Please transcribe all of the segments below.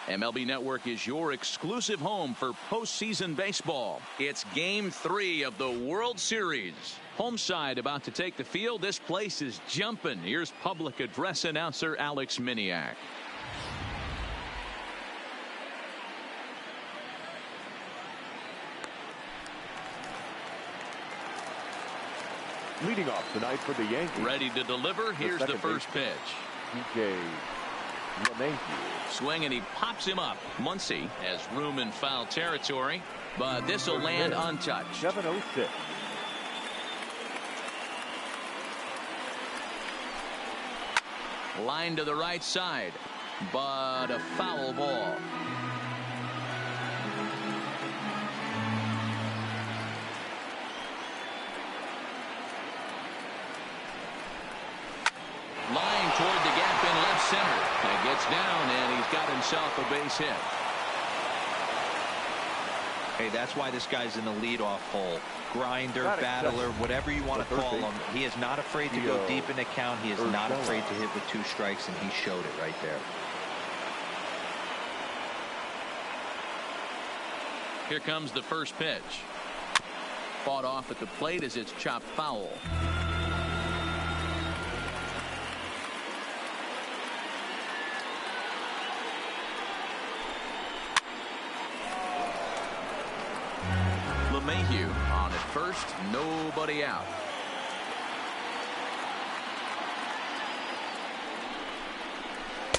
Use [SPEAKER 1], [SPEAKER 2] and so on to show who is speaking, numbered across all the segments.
[SPEAKER 1] MLB Network is your exclusive home for postseason baseball. It's Game 3 of the World Series. Home side about to take the field. This place is jumping. Here's public address announcer Alex Miniak.
[SPEAKER 2] Leading off tonight for the Yankees.
[SPEAKER 1] Ready to deliver. Here's the first pitch. Swing and he pops him up. Muncy has room in foul territory, but this will land untouched.
[SPEAKER 2] 7-0-6.
[SPEAKER 1] Line to the right side, but a foul ball. Line toward the gap in left center. And gets down, and he's got himself a base hit.
[SPEAKER 3] Hey, that's why this guy's in the leadoff hole. Grinder, battler, whatever you want to call him. He is not afraid to go deep in the count. He is not afraid to hit with 2 strikes, and he showed it right there.
[SPEAKER 1] Here comes the first pitch. Fought off at the plate as it's chopped foul. Mayhew on at first, nobody out.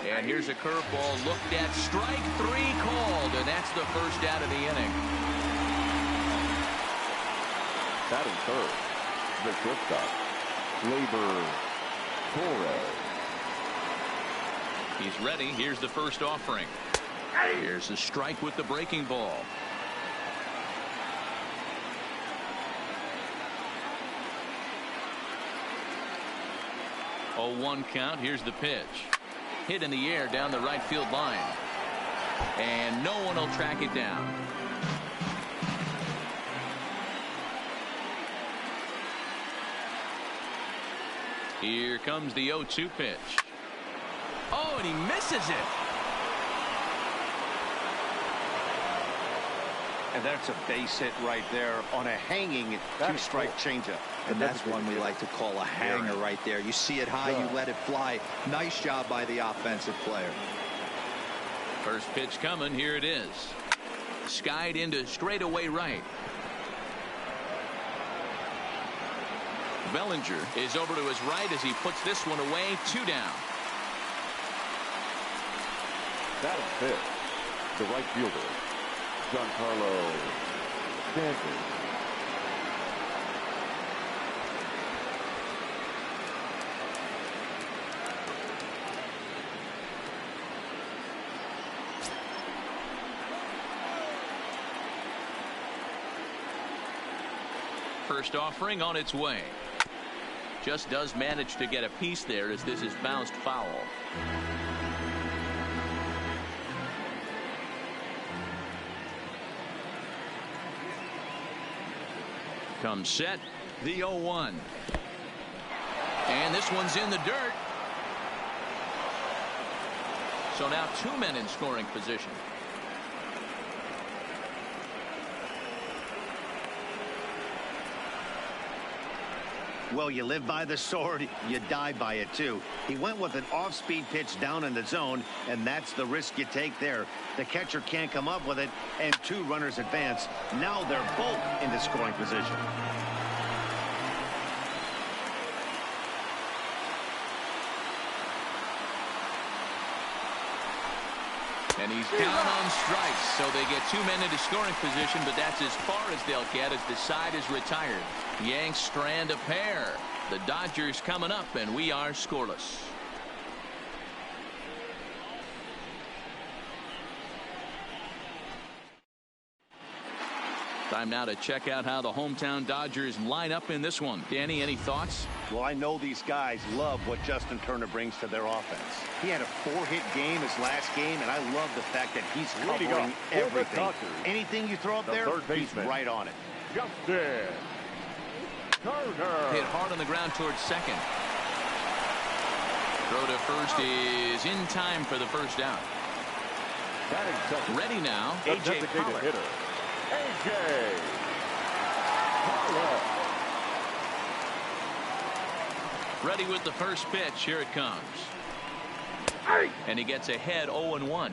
[SPEAKER 1] And here's a curveball looked at, strike 3 called, and that's the first out of the inning.
[SPEAKER 2] Batting third, the shortstop, Gleyber Torres.
[SPEAKER 1] He's ready. Here's the first offering. Here's a strike with the breaking ball. 0-1 count. Here's the pitch. Hit in the air down the right field line. And no one will track it down. Here comes the 0-2 pitch. Oh, and he misses it.
[SPEAKER 4] And that's a base hit right there on a hanging 2-strike changeup.
[SPEAKER 3] And that's one we like to call a hanger right there. You see it high, you let it fly. Nice job by the offensive player.
[SPEAKER 1] First pitch coming. Here it is. Skied into straightaway right. Bellinger is over to his right as he puts this one away. 2 down.
[SPEAKER 2] Batting fifth, the right fielder, Giancarlo Stanton.
[SPEAKER 1] First offering on its way. Just does manage to get a piece there as this is bounced foul. Comes set, the 0-1. And this one's in the dirt. So now 2 men in scoring position.
[SPEAKER 4] Well, you live by the sword, you die by it too. He went with an off-speed pitch down in the zone, and that's the risk you take there. The catcher can't come up with it, and 2 runners advance. Now they're both into scoring position.
[SPEAKER 1] And he's down on strikes, so they get 2 men into scoring position, but that's as far as they'll get as the side is retired. Yanks strand a pair. The Dodgers coming up, and we are scoreless. Time now to check out how the hometown Dodgers line up in this one. Danny, any thoughts?
[SPEAKER 4] Well, I know these guys love what Justin Turner brings to their offense. He had a 4-hit game his last game, and I love the fact that he's covering everything. Anything you throw up there, he's right on it.
[SPEAKER 2] Justin Turner.
[SPEAKER 1] Hit hard on the ground towards second. Throw to first is in time for the first out.
[SPEAKER 2] Batting second.
[SPEAKER 1] Ready now,
[SPEAKER 2] The
[SPEAKER 1] A.J.
[SPEAKER 2] designated
[SPEAKER 1] Pollock.
[SPEAKER 2] hitter, A.J. Pollock.
[SPEAKER 1] Ready with the first pitch. Here it comes. And he gets ahead 0-1.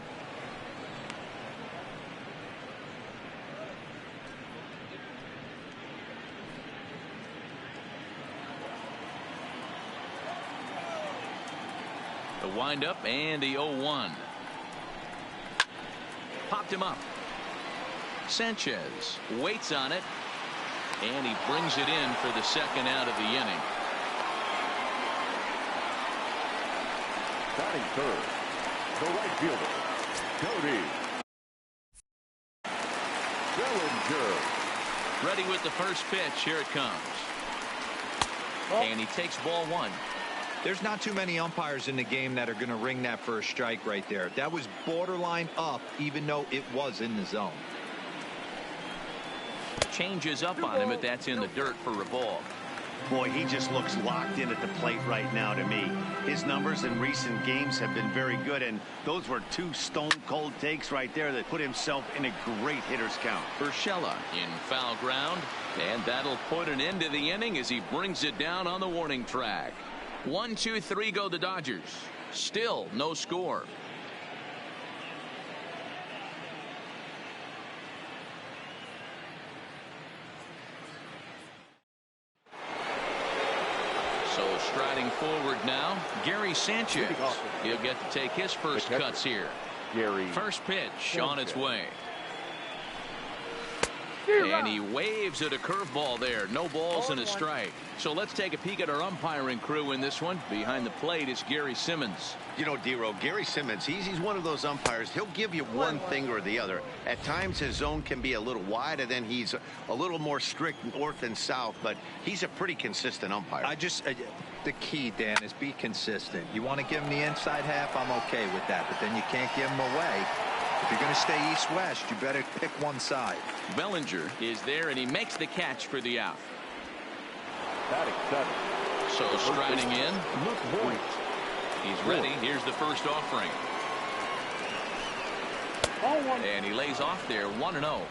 [SPEAKER 1] The windup and the 0-1. Popped him up. Sanchez waits on it, and he brings it in for the second out of the inning.
[SPEAKER 2] Batting third, the right fielder, Cody Bellinger.
[SPEAKER 1] Ready with the first pitch. Here it comes. And he takes ball one.
[SPEAKER 3] There's not too many umpires in the game that are going to ring that for a strike right there. That was borderline up, even though it was in the zone.
[SPEAKER 1] Changes up on him, but that's in the dirt for a ball.
[SPEAKER 4] Boy, he just looks locked in at the plate right now to me. His numbers in recent games have been very good, and those were two stone-cold takes right there that put himself in a great hitter's count.
[SPEAKER 1] Urshela in foul ground, and that'll put an end to the inning as he brings it down on the warning track. 1, 2, 3 go the Dodgers. Still no score. So striding forward now, Gary Sanchez. He'll get to take his first cuts here.
[SPEAKER 2] Gary.
[SPEAKER 1] First pitch
[SPEAKER 2] Sanchez.
[SPEAKER 1] on its way. And he waves at a curveball there. No balls and a strike. So let's take a peek at our umpiring crew in this one. Behind the plate is Gary Simmons.
[SPEAKER 4] You know, D-Row, Gary Simmons, he's one of those umpires. He'll give you one thing or the other. At times his zone can be a little wide, and then he's a little more strict north and south, but he's a pretty consistent umpire.
[SPEAKER 3] The key, Dan, is be consistent. You want to give him the inside half, I'm okay with that, but then you can't give him away. If you're going to stay east-west, you better pick one side.
[SPEAKER 1] Bellinger is there, and he makes the catch for the out.
[SPEAKER 2] Batting seven.
[SPEAKER 1] So striding in.
[SPEAKER 2] Luke Voigt.
[SPEAKER 1] He's ready. Here's the first offering. And he lays off there 1-0.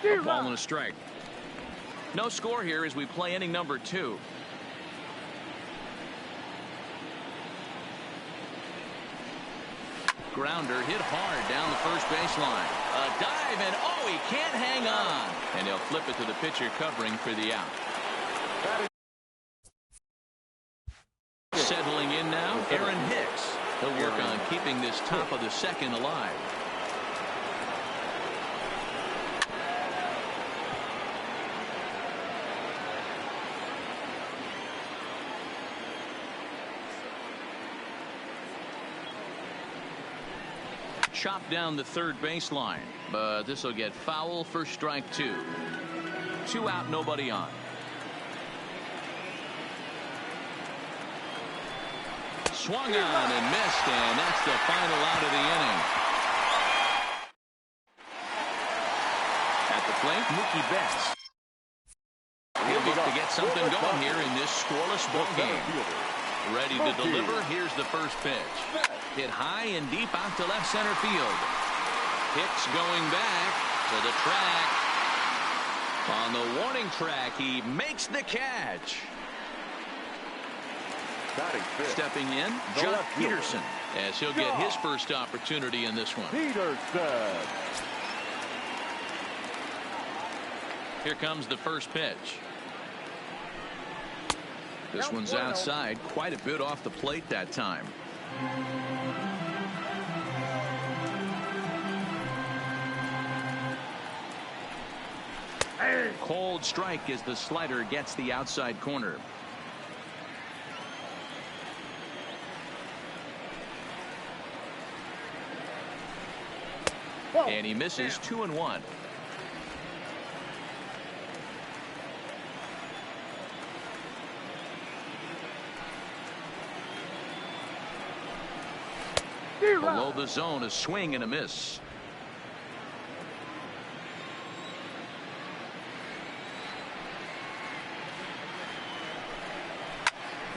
[SPEAKER 1] A ball and a strike. No score here as we play inning number 2. Grounder hit hard down the first baseline. A dive, and oh, he can't hang on. And he'll flip it to the pitcher covering for the out. Settling in now, Aaron Hicks. He'll work on keeping this top of the second alive. Chopped down the third baseline, but this will get foul for strike 2. 2 out, nobody on. Swung on and missed, and that's the final out of the inning. At the plate, Mookie Betts. He'll look to get something going here in this scoreless ball game. Ready to deliver. Here's the first pitch. Hit high and deep out to left center field. Hicks going back to the track. On the warning track, he makes the catch. Stepping in, John Peterson, as he'll get his first opportunity in this one.
[SPEAKER 2] Peterson.
[SPEAKER 1] Here comes the first pitch. This one's outside, quite a bit off the plate that time. Cold strike as the slider gets the outside corner. And he misses 2-1. Below the zone, a swing and a miss.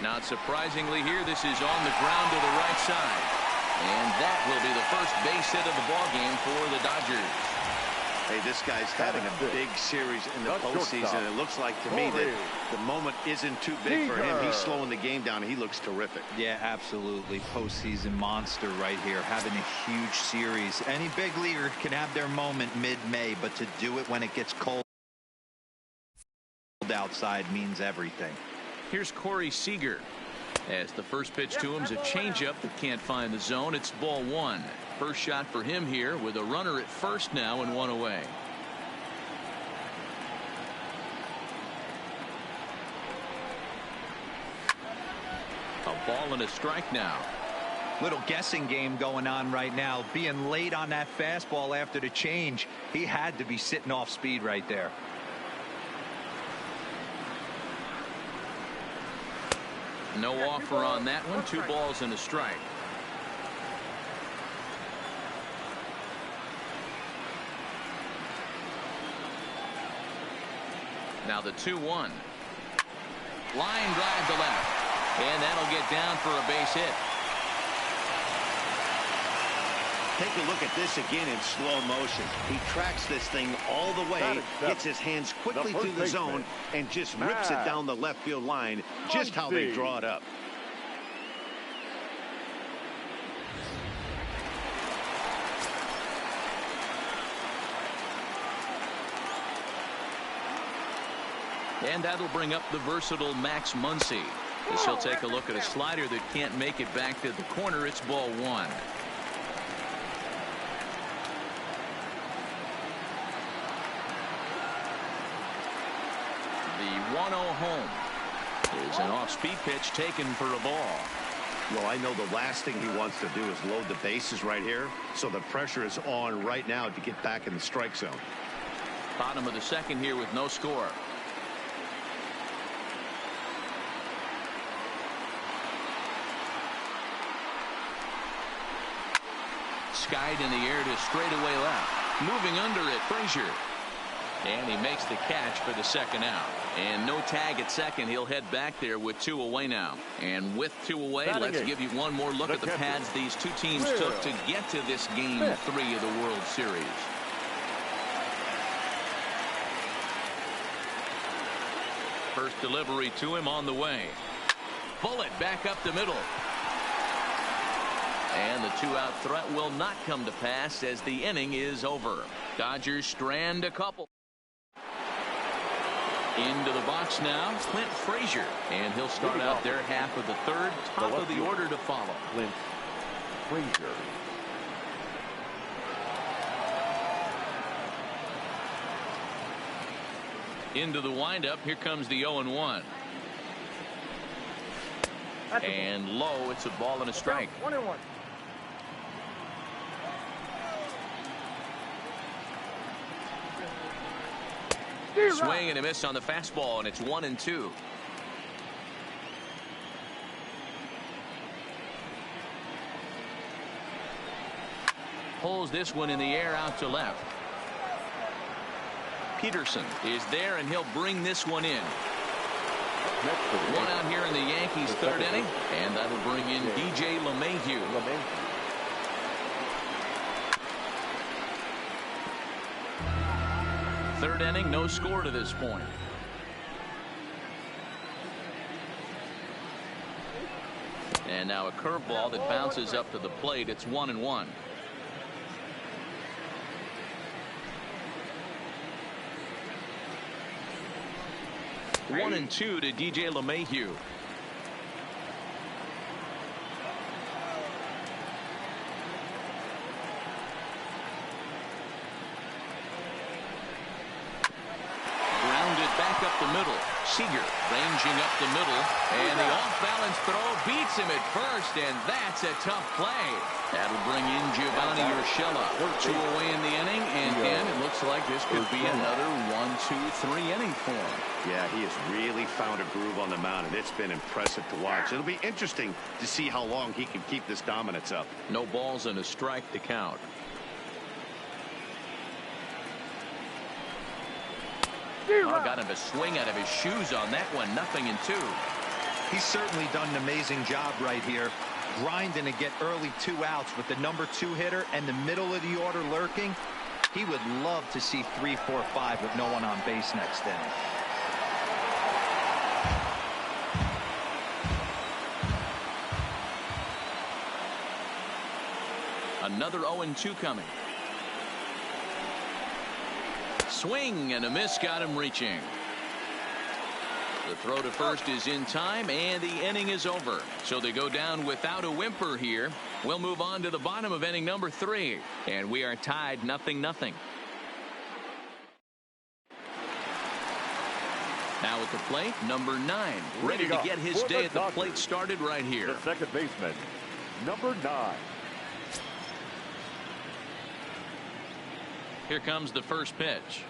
[SPEAKER 1] Not surprisingly here, this is on the ground to the right side. And that will be the first base hit of the ballgame for the Dodgers.
[SPEAKER 4] Hey, this guy's having a big series in the postseason. It looks like to me that the moment isn't too big for him. He's slowing the game down. He looks terrific.
[SPEAKER 3] Yeah, absolutely. Postseason monster right here, having a huge series. Any big leaguer can have their moment mid-May, but to do it when it gets cold outside means everything.
[SPEAKER 1] Here's Corey Seager. As the first pitch to him is a changeup that can't find the zone. It's ball one. First shot for him here with a runner at first now and one away. A ball and a strike now.
[SPEAKER 3] Little guessing game going on right now. Being late on that fastball after the change. He had to be sitting off speed right there.
[SPEAKER 1] No offer on that one. 2 balls and a strike. Now the 2-1. Line drive to left. And that'll get down for a base hit.
[SPEAKER 4] Take a look at this again in slow motion. He tracks this thing all the way, gets his hands quickly through the zone, and just rips it down the left field line, just how they draw it up.
[SPEAKER 1] And that'll bring up the versatile Max Muncy. As he'll take a look at a slider that can't make it back to the corner. It's ball one. The 1-0 home is an off-speed pitch taken for a ball.
[SPEAKER 4] Well, I know the last thing he wants to do is load the bases right here, so the pressure is on right now to get back in the strike zone.
[SPEAKER 1] Bottom of the second here with no score. Skied in the air to straightaway left. Moving under it, Frazier. And he makes the catch for the second out. And no tag at second. He'll head back there with 2 away now. And with 2 away, let's give you one more look at the pads these two teams took to get to this game 3 of the World Series. First delivery to him on the way. Bullet back up the middle. And the 2-out threat will not come to pass as the inning is over. Dodgers strand a couple. Into the box now, Clint Frazier. And he'll start out their half of the third. Top of the order to follow.
[SPEAKER 2] Clint Frazier.
[SPEAKER 1] Into the windup. Here comes the 0-1. And low. It's a ball and a strike.
[SPEAKER 5] 1-1.
[SPEAKER 1] Swing and a miss on the fastball, and it's 1-2. Pulls this one in the air out to left. Peterson is there, and he'll bring this one in. One out here in the Yankees' third inning, and that'll bring in DJ LeMahieu. Third inning, no score to this point. And now a curveball that bounces up to the plate. It's 1-1. One and 2 to DJ LeMahieu. Back up the middle. Seager ranging up the middle, and the off-balance throw beats him at first, and that's a tough play. That'll bring in Giovanni Urshela. 2 away in the inning, and again, it looks like this could be another 1-2-3 inning for him.
[SPEAKER 4] Yeah, he has really found a groove on the mound, and it's been impressive to watch. It'll be interesting to see how long he can keep this dominance up.
[SPEAKER 1] No balls and a strike to count. Got him a swing out of his shoes on that one. 0-2.
[SPEAKER 3] He's certainly done an amazing job right here, grinding to get early 2 outs with the #2 hitter and the middle of the order lurking. He would love to see 3, 4, 5 with no one on base next inning.
[SPEAKER 1] Another 0-2 coming. Swing and a miss, got him reaching. The throw to first is in time, and the inning is over. So they go down without a whimper here. We'll move on to the bottom of inning number 3, and we are tied 0-0. Now at the plate, number 9, ready to get his day at the plate started right here.
[SPEAKER 2] The second baseman, number 9.
[SPEAKER 1] Here comes the first pitch.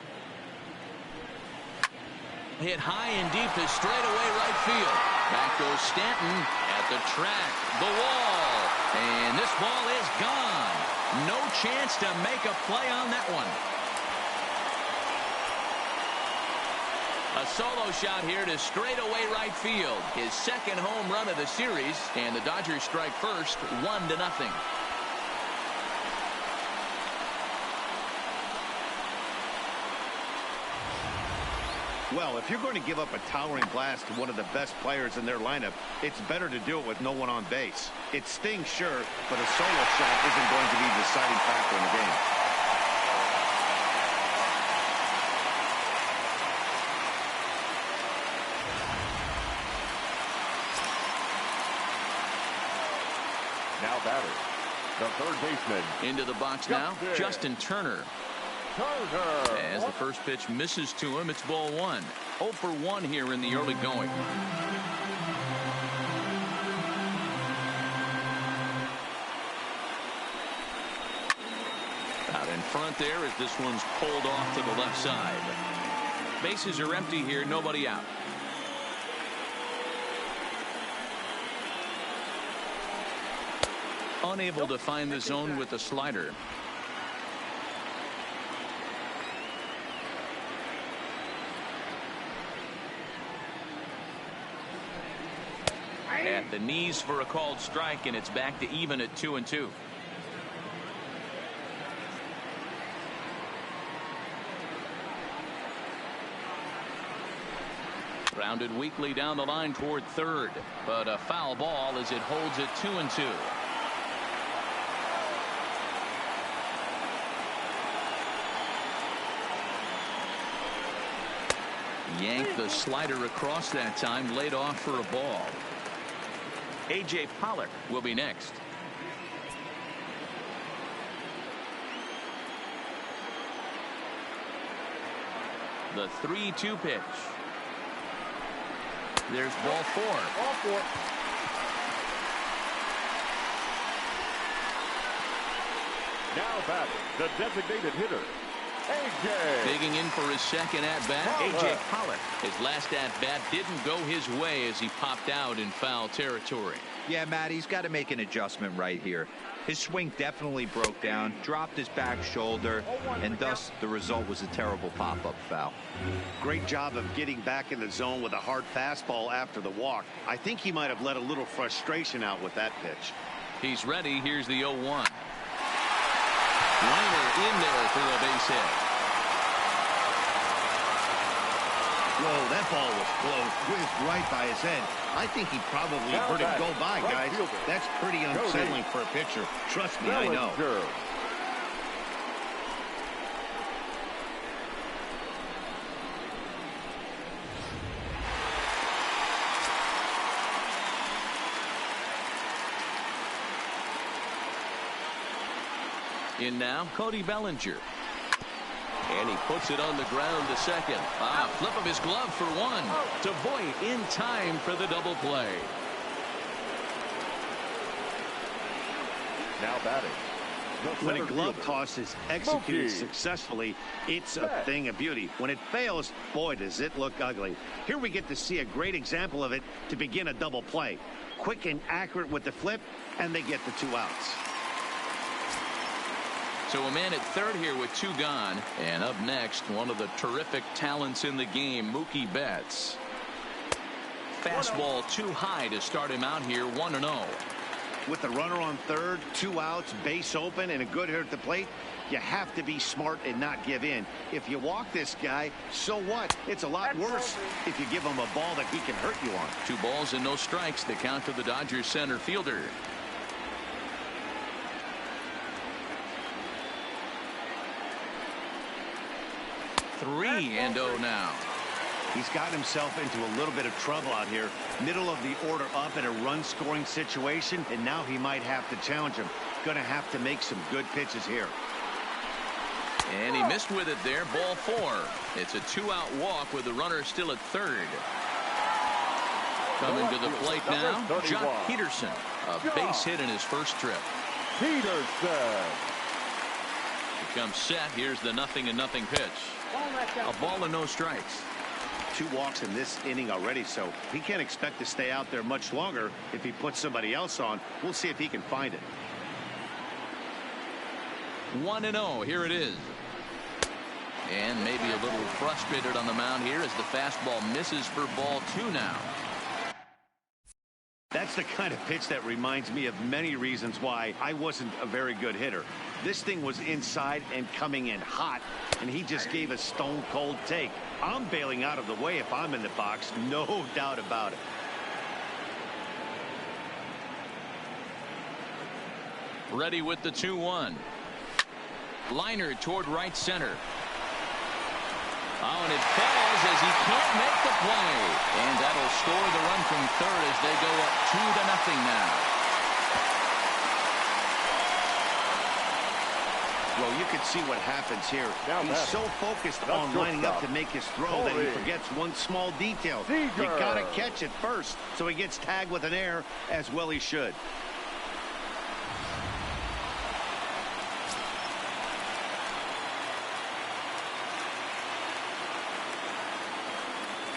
[SPEAKER 1] Hit high and deep to straightaway right field. Back goes Stanton at the track, the wall, and this ball is gone. No chance to make a play on that one. A solo shot here to straightaway right field. His second home run of the series, and the Dodgers strike first, 1-0.
[SPEAKER 4] Well, if you're going to give up a towering blast to one of the best players in their lineup, it's better to do it with no one on base. It stings, sure, but a solo shot isn't going to be the deciding factor in the game.
[SPEAKER 2] Now batter, the third baseman.
[SPEAKER 1] Into the box now, Justin Turner. As the first pitch misses to him, it's ball 1. 0 for 1 here in the early going. Out in front there as this one's pulled off to the left side. Bases are empty here, nobody out. Unable to find the zone with the slider. At the knees for a called strike, and it's back to even at 2-2. Grounded weakly down the line toward third, but a foul ball as it holds it 2-2. Yanked the slider across that time, laid off for a ball. A.J. Pollock will be next. The 3-2 pitch. There's ball 4.
[SPEAKER 2] Now batting, the designated hitter, A.J.
[SPEAKER 1] Digging in for his second at-bat, A.J. Pollock. His last at-bat didn't go his way as he popped out in foul territory.
[SPEAKER 3] Yeah, Matt, he's got to make an adjustment right here. His swing definitely broke down, dropped his back shoulder, and thus the result was a terrible pop-up foul.
[SPEAKER 4] Great job of getting back in the zone with a hard fastball after the walk. I think he might have let a little frustration out with that pitch.
[SPEAKER 1] He's ready. Here's the 0-1. Liner in there for a base hit.
[SPEAKER 4] Whoa, that ball was close, whizzed right by his head. I think he probably heard it go by, guys. That's pretty unsettling for a pitcher. Trust me, I know.
[SPEAKER 1] In now, Cody Bellinger. And he puts it on the ground to second. Flip of his glove for 1. To Voit in time for the double play.
[SPEAKER 2] Now batting.
[SPEAKER 4] When a glove toss is executed successfully, it's a thing of beauty. When it fails, boy, does it look ugly. Here we get to see a great example of it to begin a double play. Quick and accurate with the flip, and they get the 2 outs.
[SPEAKER 1] So a man at third here with 2 gone. And up next, one of the terrific talents in the game, Mookie Betts. fastball too high to start him out here 1-0.
[SPEAKER 4] With the runner on third, 2 outs, base open, and a good hitter at the plate, you have to be smart and not give in. If you walk this guy, so what? It's a lot worse if you give him a ball that he can hurt you on.
[SPEAKER 1] 2 balls and no strikes. The count to the Dodgers center fielder. Three and 0 now.
[SPEAKER 4] He's got himself into a little bit of trouble out here. Middle of the order up in a run-scoring situation, and now he might have to challenge him. Going to have to make some good pitches here.
[SPEAKER 1] And he missed with it there. Ball 4. It's a 2-out walk with the runner still at third. Coming to the plate now, Jock Peterson. A base hit in his first trip.
[SPEAKER 2] Peterson.
[SPEAKER 1] Becomes set. Here's the 0-0 pitch. A ball and no strikes.
[SPEAKER 4] 2 walks in this inning already, so he can't expect to stay out there much longer if he puts somebody else on. We'll see if he can find it.
[SPEAKER 1] 1-0. Here it is. And maybe a little frustrated on the mound here as the fastball misses for ball 2 now.
[SPEAKER 4] That's the kind of pitch that reminds me of many reasons why I wasn't a very good hitter. This thing was inside and coming in hot, and he just gave a stone-cold take. I'm bailing out of the way if I'm in the box, no doubt about it.
[SPEAKER 1] Ready with the 2-1. Liner toward right center. Oh, and it falls as he can't make the play. And that'll score the run from third as they go up 2-0 now.
[SPEAKER 4] Well, you can see what happens here. He's so focused on lining up to make his throw that he forgets one small detail. You got to catch it first, so he gets tagged with an error, as well he should.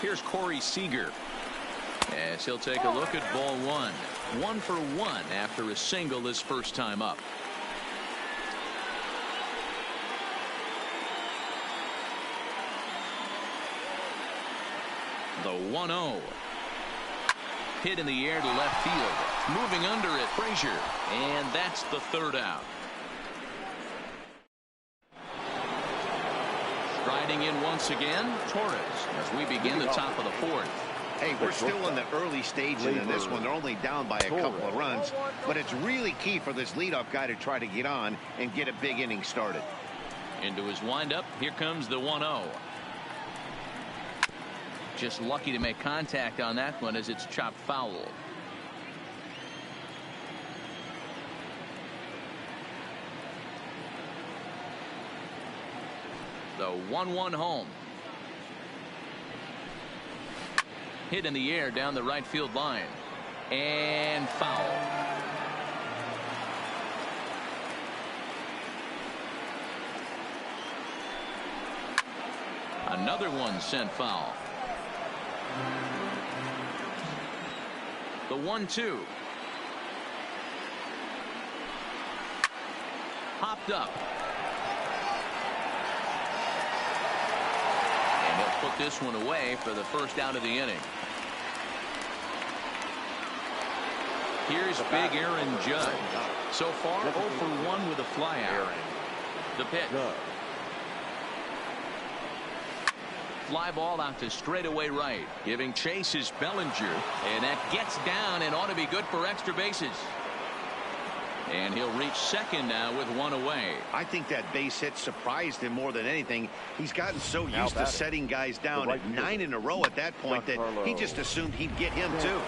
[SPEAKER 1] Here's Corey Seager as he'll take a look at ball 1. 1 for 1 after a single his first time up. The 1-0. Hit in the air to left field. Moving under it, Frazier. And that's the 3rd out. Striding in once again, Torres, as we begin the top of the 4th.
[SPEAKER 4] Hey, we're still in the early stages in this one. They're only down by a couple of runs, but it's really key for this leadoff guy to try to get on and get a big inning started.
[SPEAKER 1] Into his windup, here comes the 1-0. Just lucky to make contact on that one as it's chopped foul. The 1-1 home. Hit in the air down the right field line. And foul. Another one sent foul. The 1-2. Hopped up. And he'll put this one away for the first out of the inning. Here's big Aaron Judge. So far 0 for 1 with a flyout. The pitch. Fly ball out to straightaway right. Giving chase is Bellinger. And that gets down and ought to be good for extra bases. And he'll reach second now with 1 away.
[SPEAKER 4] I think that base hit surprised him more than anything. He's gotten so used to setting guys down at 9 in a row at that point that he just assumed he'd get him too.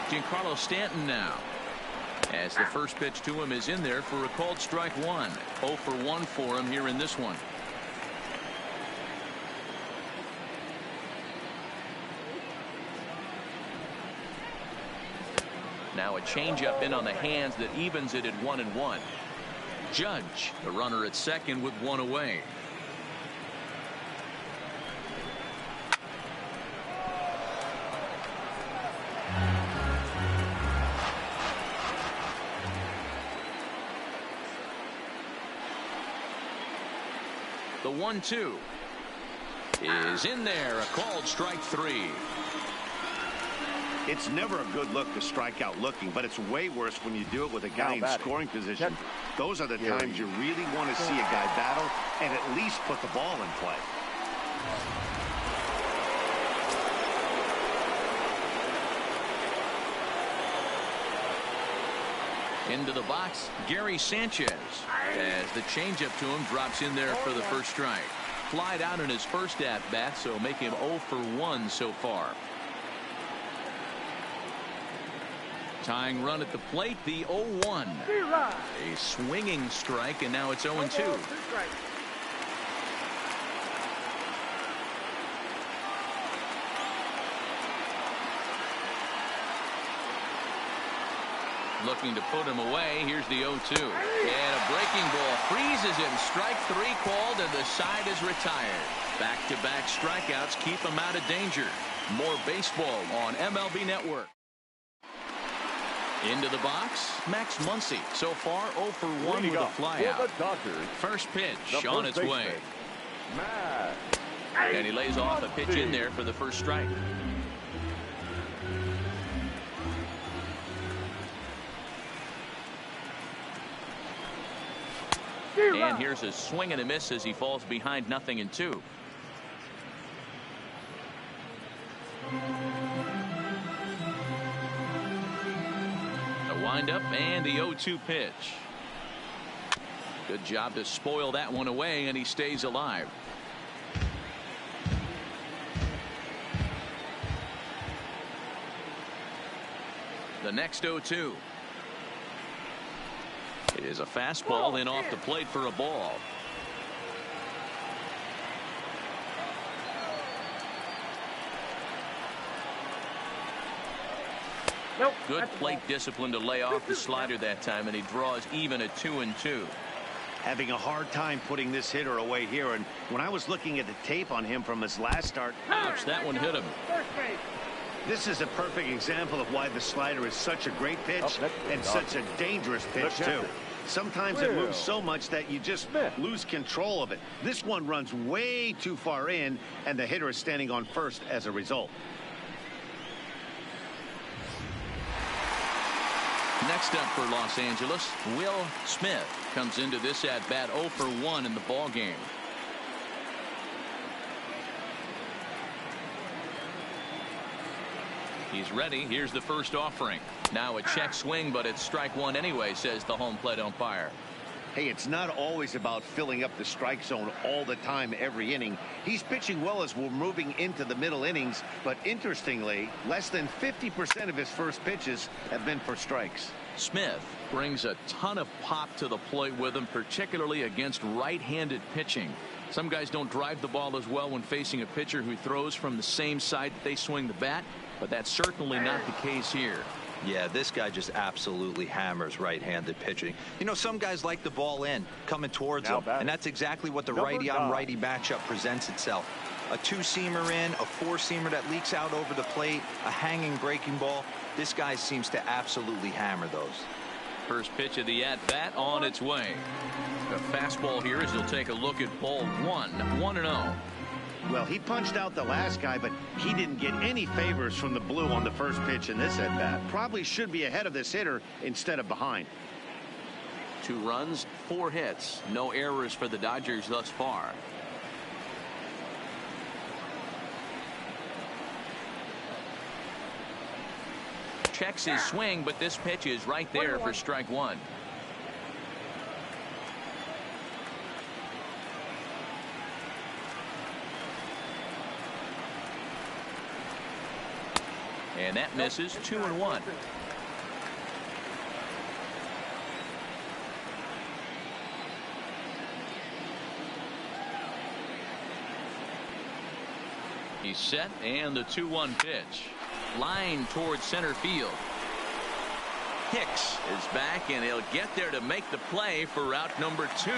[SPEAKER 1] Giancarlo Stanton now. As the first pitch to him is in there for a called strike 1. 0 for 1 for him here in this one. Now a changeup in on the hands that evens it at 1-1. Judge, the runner at second with 1 away. The 1-2 is in there. A called strike 3.
[SPEAKER 4] It's never a good look to strike out looking, but it's way worse when you do it with a guy in scoring position. Those are the times you really want to see a guy battle and at least put the ball in play.
[SPEAKER 1] Into the box, Gary Sanchez, as the changeup to him drops in there for the first strike. Flied out in his first at-bat, so make him 0 for 1 so far. Tying run at the plate, the 0-1. A swinging strike, and now it's 0-2. Looking to put him away. Here's the 0-2. And a breaking ball freezes him. Strike 3 called, and the side is retired. Back-to-back strikeouts keep him out of danger. More baseball on MLB Network. Into the box, Max Muncy. So far, 0 for 1 with a flyout. First pitch on its way. And he lays off a pitch in there for the first strike. And here's a swing and a miss as he falls behind 0-2. The windup and the 0-2 pitch. Good job to spoil that one away, and he stays alive. The next 0-2 is a fastball in off the plate for a ball. Good plate discipline to lay off the slider that time, and he draws even at 2-2.
[SPEAKER 4] Having a hard time putting this hitter away here, and when I was looking at the tape on him from his last start,
[SPEAKER 1] ouch, that one hit him.
[SPEAKER 4] This is a perfect example of why the slider is such a great pitch and such a dangerous pitch too. Sometimes it moves so much that you just lose control of it. This one runs way too far in, and the hitter is standing on first as a result.
[SPEAKER 1] Next up for Los Angeles, Will Smith comes into this at bat 0 for 1 in the ball game. He's ready. Here's the first offering. Now a check swing, but it's strike 1 anyway, says the home plate umpire.
[SPEAKER 4] Hey, it's not always about filling up the strike zone all the time every inning. He's pitching well as we're moving into the middle innings, but interestingly, less than 50% of his first pitches have been for strikes.
[SPEAKER 1] Smith brings a ton of pop to the plate with him, particularly against right-handed pitching. Some guys don't drive the ball as well when facing a pitcher who throws from the same side that they swing the bat, but that's certainly not the case here.
[SPEAKER 3] Yeah, this guy just absolutely hammers right-handed pitching. You know, some guys like the ball in, coming towards them, and that's exactly what the righty-on-righty matchup presents itself. A two-seamer in, a four-seamer that leaks out over the plate, a hanging breaking ball. This guy seems to absolutely hammer those.
[SPEAKER 1] First pitch of the at-bat on its way. The fastball here as he'll take a look at ball 1, 1-0.
[SPEAKER 4] Well, he punched out the last guy, but he didn't get any favors from the blue on the first pitch in this at-bat. Probably should be ahead of this hitter instead of behind.
[SPEAKER 1] 2 runs, 4 hits. No errors for the Dodgers thus far. Checks his swing, but this pitch is right there for strike 1. And that misses. 2-1. He's set, and the 2-1 pitch. Line towards center field. Hicks is back, and he'll get there to make the play for out number 2.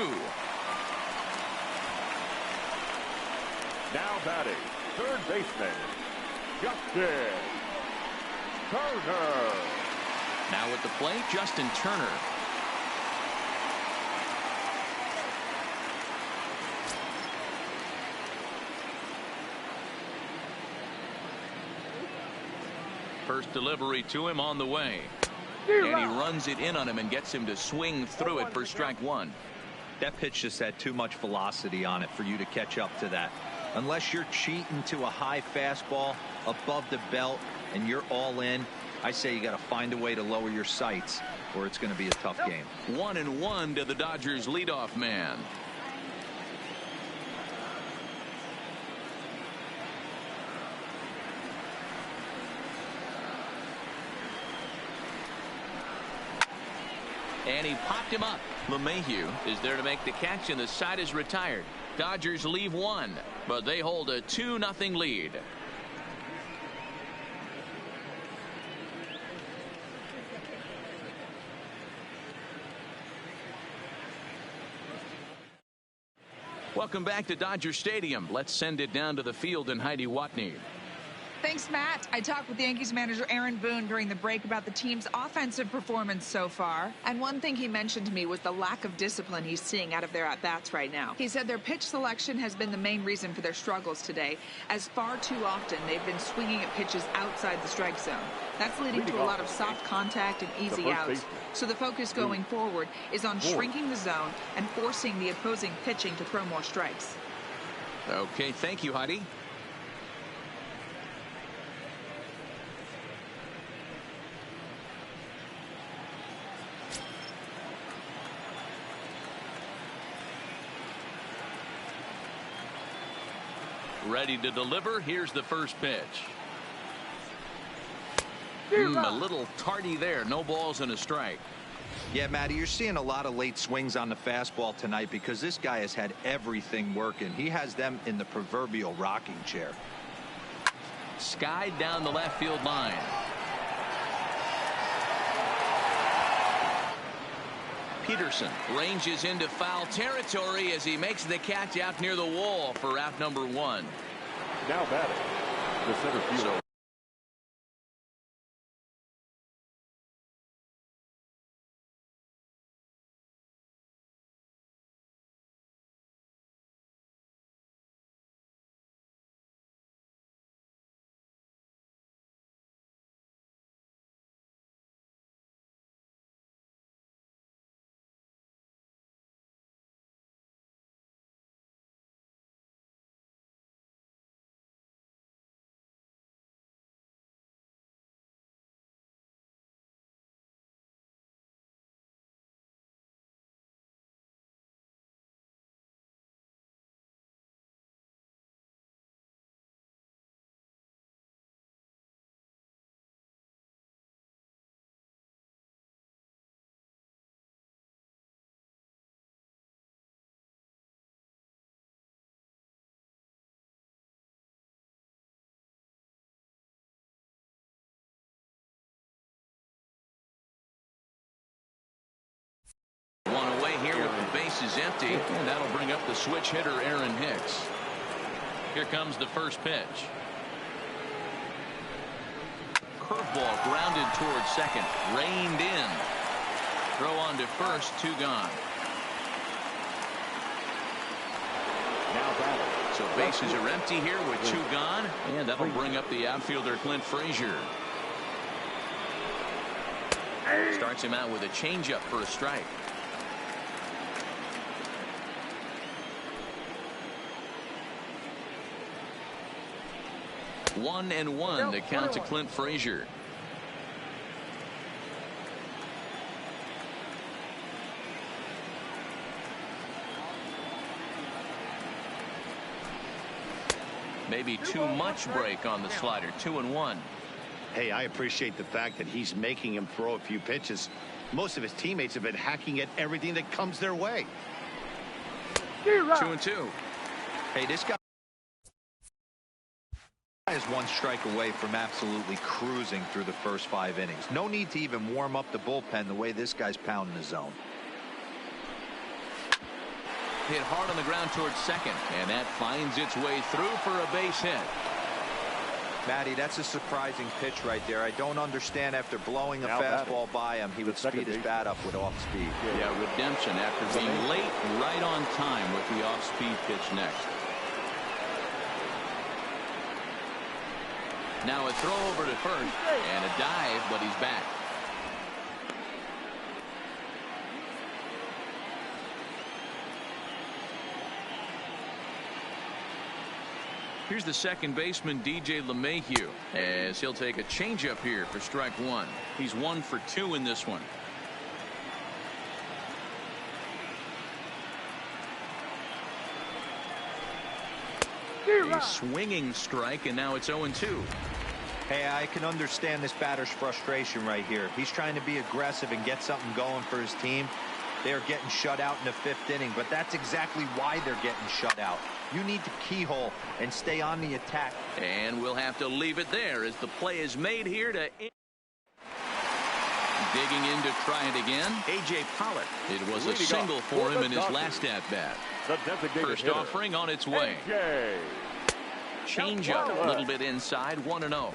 [SPEAKER 2] Now batting, third baseman, Justin Turner.
[SPEAKER 1] Now at the plate, Justin Turner. First delivery to him on the way. And he runs it in on him and gets him to swing through it for strike one.
[SPEAKER 3] That pitch just had too much velocity on it for you to catch up to that. Unless you're cheating to a high fastball above the belt and you're all in, I say you got to find a way to lower your sights or it's going to be a tough game.
[SPEAKER 1] 1-1 to the Dodgers leadoff man. And he popped him up. LeMahieu is there to make the catch, and the side is retired. Dodgers leave one, but they hold a 2-0 lead. Welcome back to Dodger Stadium. Let's send it down to the field and Heidi Watney.
[SPEAKER 5] Thanks, Matt. I talked with Yankees manager Aaron Boone during the break about the team's offensive performance so far. And one thing he mentioned to me was the lack of discipline he's seeing out of their at-bats right now. He said their pitch selection has been the main reason for their struggles today, as far too often they've been swinging at pitches outside the strike zone. That's leading to a lot of soft contact and easy outs. So the focus going forward is on shrinking the zone and forcing the opposing pitching to throw more strikes.
[SPEAKER 1] Okay, thank you, Heidi. Ready to deliver. Here's the first pitch. A little tardy there. No balls and a strike.
[SPEAKER 3] Yeah, Matty, you're seeing a lot of late swings on the fastball tonight because this guy has had everything working. He has them in the proverbial rocking chair.
[SPEAKER 1] Skied down the left field line. Peterson ranges into foul territory as he makes the catch out near the wall for out number one.
[SPEAKER 2] Now batting, the center fielder.
[SPEAKER 1] One away here with the bases empty, and that'll bring up the switch hitter Aaron Hicks. Here comes the first pitch. Curveball grounded towards second, reined in. Throw on to first, two gone.
[SPEAKER 2] Now batting.
[SPEAKER 1] So bases are empty here with two gone, and that'll bring up the outfielder Clint Frazier. Starts him out with a changeup for a strike. 1-1 the count to Clint Frazier. Maybe too much break on the slider. 2-1.
[SPEAKER 4] Hey, I appreciate the fact that he's making him throw a few pitches. Most of his teammates have been hacking at everything that comes their way.
[SPEAKER 1] 2-2.
[SPEAKER 3] Hey, this guy is one strike away from absolutely cruising through the first 5 innings. No need to even warm up the bullpen the way this guy's pounding the zone.
[SPEAKER 1] Hit hard on the ground towards second, and that finds its way through for a base hit.
[SPEAKER 3] Matty, that's a surprising pitch right there. I don't understand after blowing a fastball by him, he would speed his bat up with off speed.
[SPEAKER 1] Yeah, redemption after being late right on time with the off speed pitch next. Now a throw over to first and a dive, but he's back. Here's the second baseman, DJ LeMahieu, as he'll take a changeup here for strike one. He's 1 for 2 in this one. A swinging strike, and now it's 0-2.
[SPEAKER 3] Hey, I can understand this batter's frustration right here. He's trying to be aggressive and get something going for his team. They're getting shut out in the 5th inning, but that's exactly why they're getting shut out. You need to keyhole and stay on the attack.
[SPEAKER 1] And we'll have to leave it there as the play is made here to digging in to try it again. A.J. Pollock. It was a single for him in his last at-bat. First offering on its way. Change up a little bit inside, 1-0.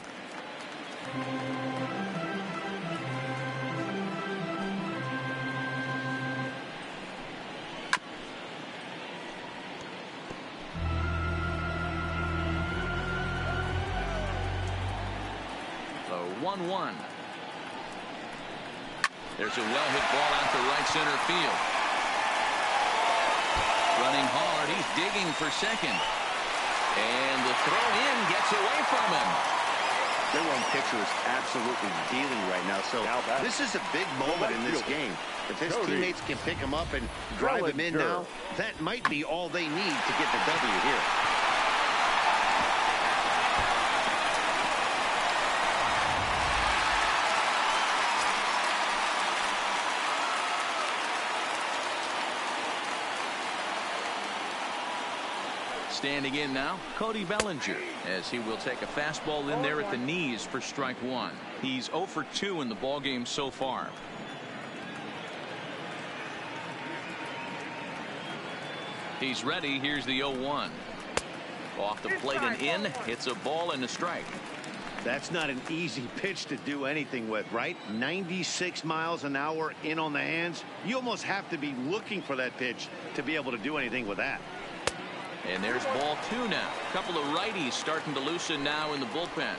[SPEAKER 1] The 1-1. There's a well-hit ball out to right center field. Running hard, he's digging for second. And the throw in gets away from him.
[SPEAKER 4] Their one pitcher is absolutely dealing right now. So this is a big moment in this game. If his teammates can pick him up and drive him in now, that might be all they need to get the W here.
[SPEAKER 1] Standing in now, Cody Bellinger, as he will take a fastball in there at the knees for strike one. He's 0 for 2 in the ballgame so far. He's ready. Here's the 0-1. Off the plate and in. It's a ball and a strike.
[SPEAKER 4] That's not an easy pitch to do anything with, right? 96 miles an hour in on the hands. You almost have to be looking for that pitch to be able to do anything with that.
[SPEAKER 1] And there's ball 2 now. A couple of righties starting to loosen now in the bullpen.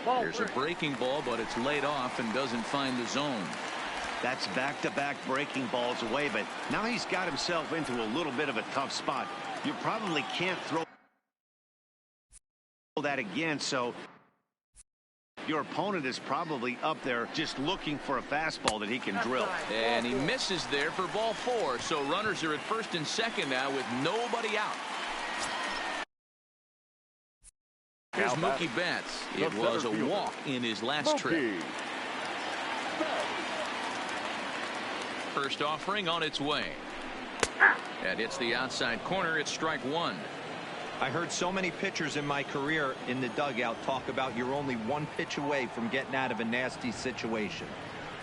[SPEAKER 1] There's a breaking ball, but it's laid off and doesn't find the zone.
[SPEAKER 4] That's back-to-back breaking balls away, but now he's got himself into a little bit of a tough spot. You probably can't throw that again, so your opponent is probably up there just looking for a fastball that he can drill.
[SPEAKER 1] And he misses there for ball 4. So runners are at first and second now with nobody out. Here's Mookie Betts. It was a walk in his last trip. First offering on its way. And it's the outside corner. It's strike 1.
[SPEAKER 3] I heard so many pitchers in my career in the dugout talk about you're only 1 pitch away from getting out of a nasty situation.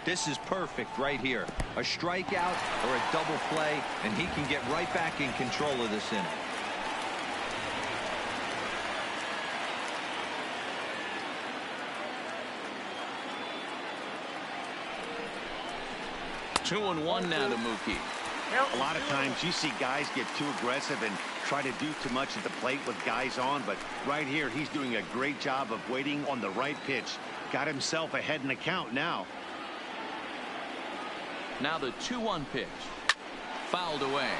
[SPEAKER 3] This is perfect right here. A strikeout or a double play, and he can get right back in control of this inning.
[SPEAKER 1] Two and one now to Mookie.
[SPEAKER 4] A lot of times you see guys get too aggressive and try to do too much at the plate with guys on, but right here he's doing a great job of waiting on the right pitch. Got himself ahead in the count now.
[SPEAKER 1] Now the 2-1 pitch. Fouled away.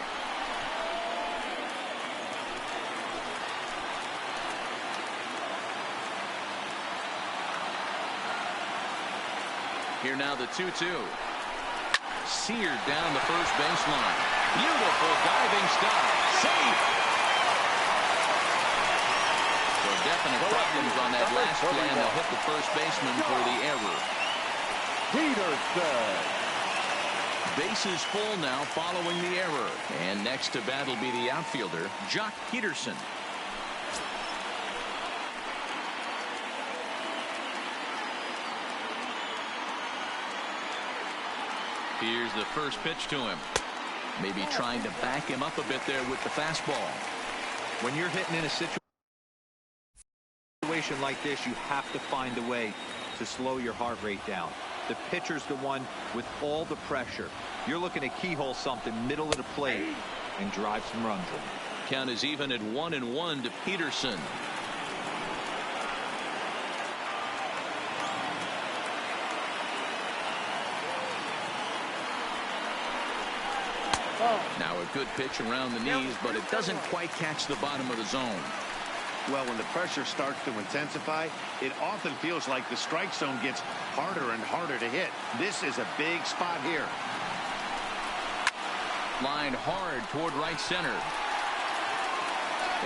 [SPEAKER 1] Here now the 2-2. Seared down the first baseline. Beautiful diving stop. Safe. So definite problems on that last play, and they'll hit the first baseman for the error.
[SPEAKER 2] Peterson.
[SPEAKER 1] Bases full now following the error. And next to bat will be the outfielder, Jock Peterson. Here's the first pitch to him. Maybe trying to back him up a bit there with the fastball.
[SPEAKER 3] When you're hitting in a situation like this, you have to find a way to slow your heart rate down. The pitcher's the one with all the pressure. You're looking to keyhole something middle of the plate and drive some runs in.
[SPEAKER 1] Count is even at 1-1 to Peterson. Now a good pitch around the knees, but it doesn't quite catch the bottom of the zone.
[SPEAKER 4] Well, when the pressure starts to intensify, it often feels like the strike zone gets harder and harder to hit. This is a big spot here.
[SPEAKER 1] Lined hard toward right center.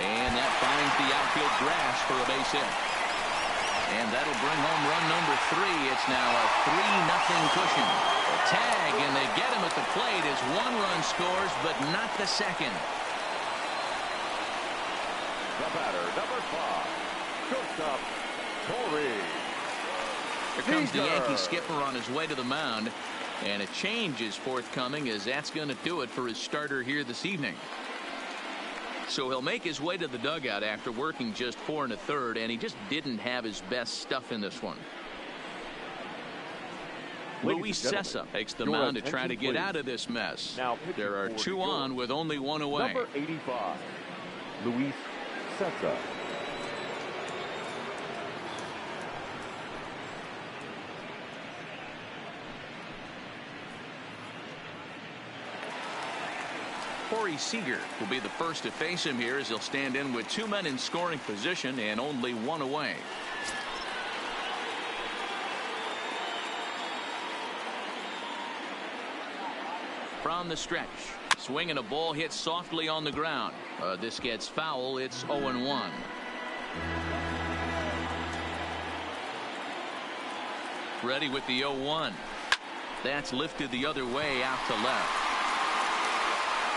[SPEAKER 1] And that finds the outfield grass for a base hit. And that'll bring home run number 3. It's now a 3-0 cushion. A tag, and they get him at the plate as 1 run scores, but not the second.
[SPEAKER 2] The batter, number 5, shortstop, Corey.
[SPEAKER 1] Here comes the Yankee skipper on his way to the mound, and a change is forthcoming, as that's going to do it for his starter here this evening. So he'll make his way to the dugout after working just 4 1/3, and he just didn't have his best stuff in this one. Luis Cessa takes the mound to try to get out of this mess. There are 2 on with only 1 away.
[SPEAKER 2] Number 85, Luis Cessa.
[SPEAKER 1] Corey Seager will be the first to face him here, as he'll stand in with 2 men in scoring position and only 1 away. From the stretch, swinging a ball hit softly on the ground. This gets foul. It's 0-1. Ready with the 0-1. That's lifted the other way out to left.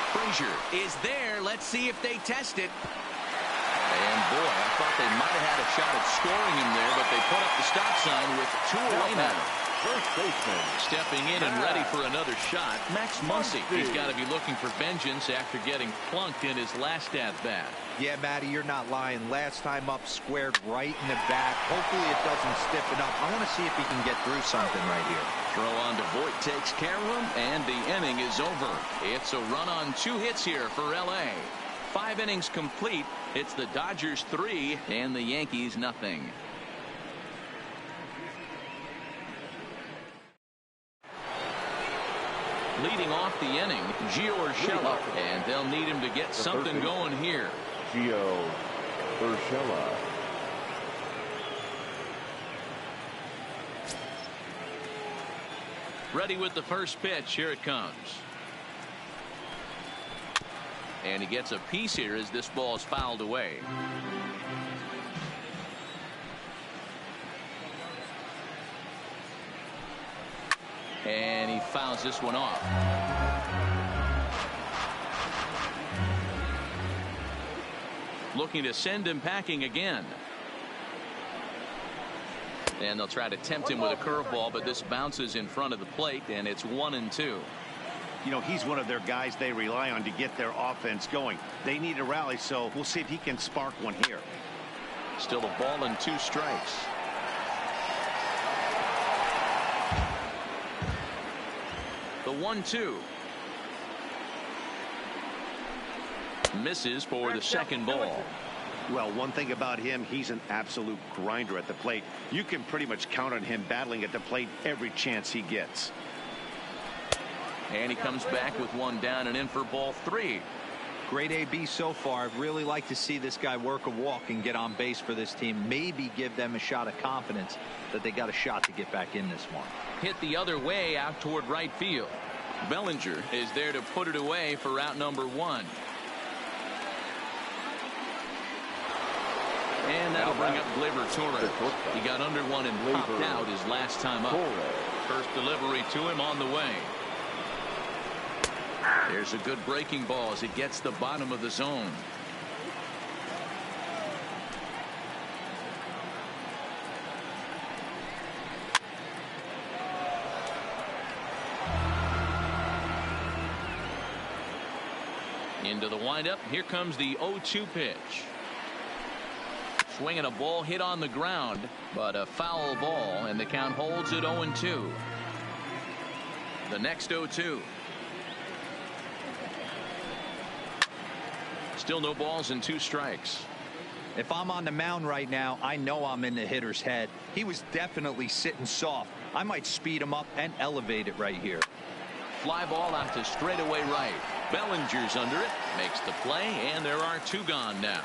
[SPEAKER 1] Frazier is there. Let's see if they test it. And boy, I thought they might have had a shot at scoring him there, but they put up the stop sign with 2 away now.
[SPEAKER 2] First baseman.
[SPEAKER 1] Stepping in and ready for another shot, Max Muncy. He's got to be looking for vengeance after getting plunked in his last at-bat.
[SPEAKER 3] Yeah, Matty, you're not lying. Last time up, squared right in the back. Hopefully it doesn't stiffen up. I want to see if he can get through something right here.
[SPEAKER 1] Throw on to Voit takes care of him, and the inning is over. It's a run on 2 hits here for L.A. 5 innings complete. It's the Dodgers 3 and the Yankees nothing. Leading off the inning, Gio Urshela, and they'll need him to get something going here.
[SPEAKER 2] Gio Urshela.
[SPEAKER 1] Ready with the first pitch. Here it comes. And he gets a piece here as this ball is fouled away. And he fouls this one off. Looking to send him packing again. And they'll try to tempt him with a curveball, but this bounces in front of the plate, and it's 1-2.
[SPEAKER 4] You know, he's one of their guys they rely on to get their offense going. They need a rally, so we'll see if he can spark one here.
[SPEAKER 1] Still a ball and 2 strikes. The 1-2. Misses for the second ball.
[SPEAKER 4] Well, one thing about him, he's an absolute grinder at the plate. You can pretty much count on him battling at the plate every chance he gets.
[SPEAKER 1] And he comes back with 1 down and in for ball 3.
[SPEAKER 3] Great AB so far. I'd really like to see this guy work a walk and get on base for this team. Maybe give them a shot of confidence that they got a shot to get back in this one.
[SPEAKER 1] Hit the other way out toward right field. Bellinger is there to put it away for out number 1. And that'll bring up Gleyber Torres. He got under one and popped out his last time up. First delivery to him on the way. There's a good breaking ball as it gets the bottom of the zone. Into the windup. Here comes the 0-2 pitch. Swinging a ball hit on the ground, but a foul ball, and the count holds at 0-2. The next 0-2. Still no balls and 2 strikes.
[SPEAKER 3] If I'm on the mound right now, I know I'm in the hitter's head. He was definitely sitting soft. I might speed him up and elevate it right here.
[SPEAKER 1] Fly ball out to straightaway right. Bellinger's under it, makes the play, and there are 2 gone now.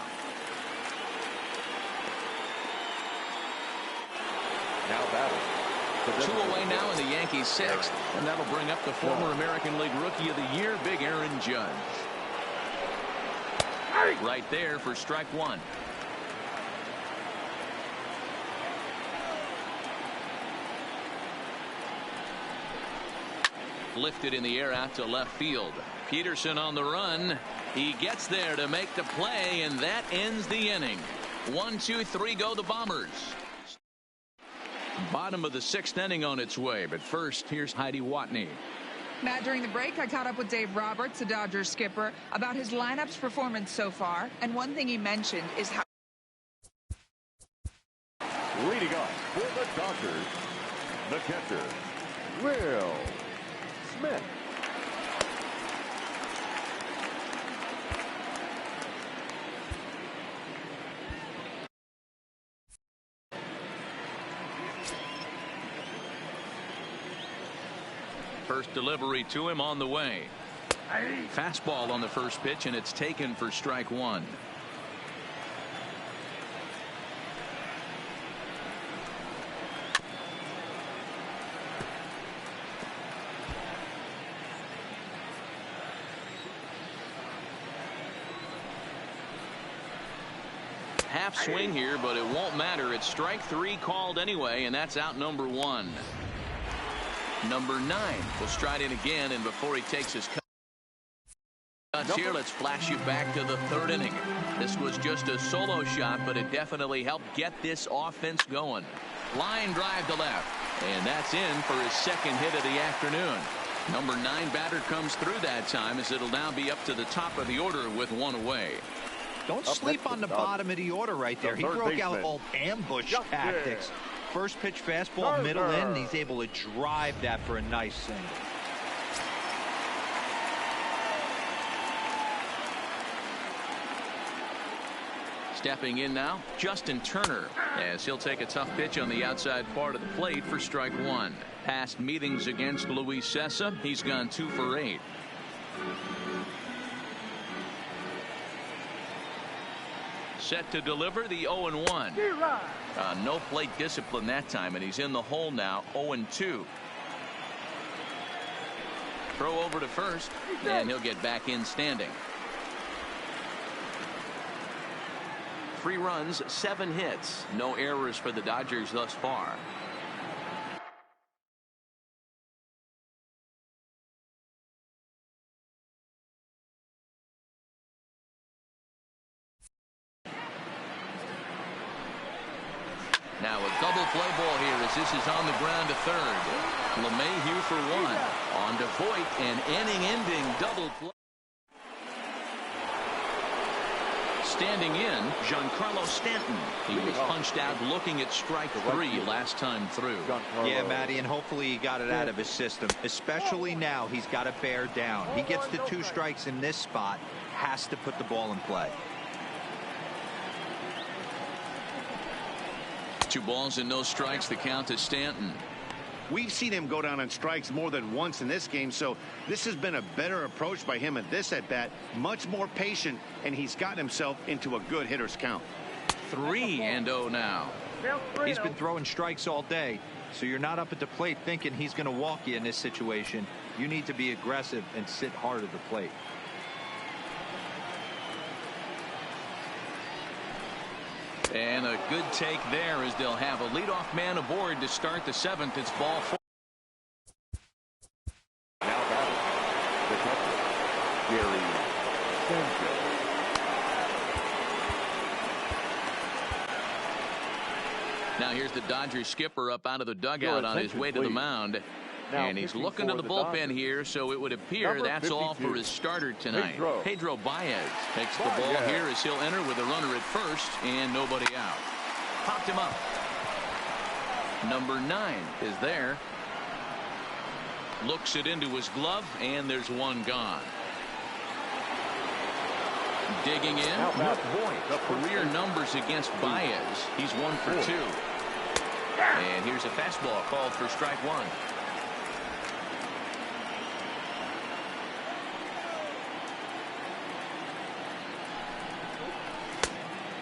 [SPEAKER 2] Now batting.
[SPEAKER 1] 2 away now in the Yankees 6th, and that'll bring up the former American League Rookie of the Year, Big Aaron Judge. Right there for strike 1. Lifted in the air out to left field. Peterson on the run. He gets there to make the play, and that ends the inning. 1, 2, 3 go the Bombers. Bottom of the 6th inning on its way, but first here's Heidi Watney.
[SPEAKER 5] Matt, during the break, I caught up with Dave Roberts, the Dodgers skipper, about his lineup's performance so far, and one thing he mentioned is how
[SPEAKER 2] Leading off for the Dodgers, the catcher, Will Smith.
[SPEAKER 1] First delivery to him on the way. Fastball on the first pitch, and it's taken for strike 1. Half swing here, but it won't matter. It's strike 3 called anyway, and that's out number 1. Number 9 will stride in again, and before he takes his cuts here, let's flash you back to the 3rd inning. This was just a solo shot, but it definitely helped get this offense going. Line drive to left, and that's in for his 2nd hit of the afternoon. Number 9 batter comes through that time, as it'll now be up to the top of the order with 1 away.
[SPEAKER 3] Don't sleep on the bottom of the order right there. He broke out all ambush tactics. First pitch fastball, middle in. He's able to drive that for a nice single.
[SPEAKER 1] Stepping in now, Justin Turner, as he'll take a tough pitch on the outside part of the plate for strike 1. Past meetings against Luis Cessa, he's gone 2 for 8. Set to deliver the 0-1. No plate discipline that time, and he's in the hole now, 0-2. Throw over to first, and he'll get back in standing. 3 runs, 7 hits. No errors for the Dodgers thus far. Now a double play ball here as this is on the ground to 3rd. LeMahieu for 1. On to Voit, an inning-ending double play. Standing in, Giancarlo Stanton. He was punched out looking at strike 3 last time through.
[SPEAKER 3] Yeah, Matty, and hopefully he got it out of his system. Especially now, he's got to bear down. He gets the 2 strikes in this spot, has to put the ball in play.
[SPEAKER 1] 2 balls and no strikes, the count to Stanton.
[SPEAKER 4] We've seen him go down on strikes more than once in this game, so this has been a better approach by him at this at-bat. Much more patient, and he's gotten himself into a good hitter's count.
[SPEAKER 1] 3-0 now.
[SPEAKER 3] He's been throwing strikes all day, so you're not up at the plate thinking he's going to walk you in this situation. You need to be aggressive and sit hard at the plate.
[SPEAKER 1] And a good take there as they'll have a leadoff man aboard to start the 7th. It's ball 4.
[SPEAKER 2] Now batting, the catcher, Gary Sanchez.
[SPEAKER 1] Now here's the Dodgers skipper up out of the dugout on his way to the mound. And he's looking to the bullpen here, so it would appear that's all for his starter tonight. Pedro Baez takes the ball here as he'll enter with a runner at first and nobody out. Popped him up. Number 9 is there. Looks it into his glove, and there's one gone. Digging in. Career numbers against Baez. He's 1 for 2. And here's a fastball called for strike one.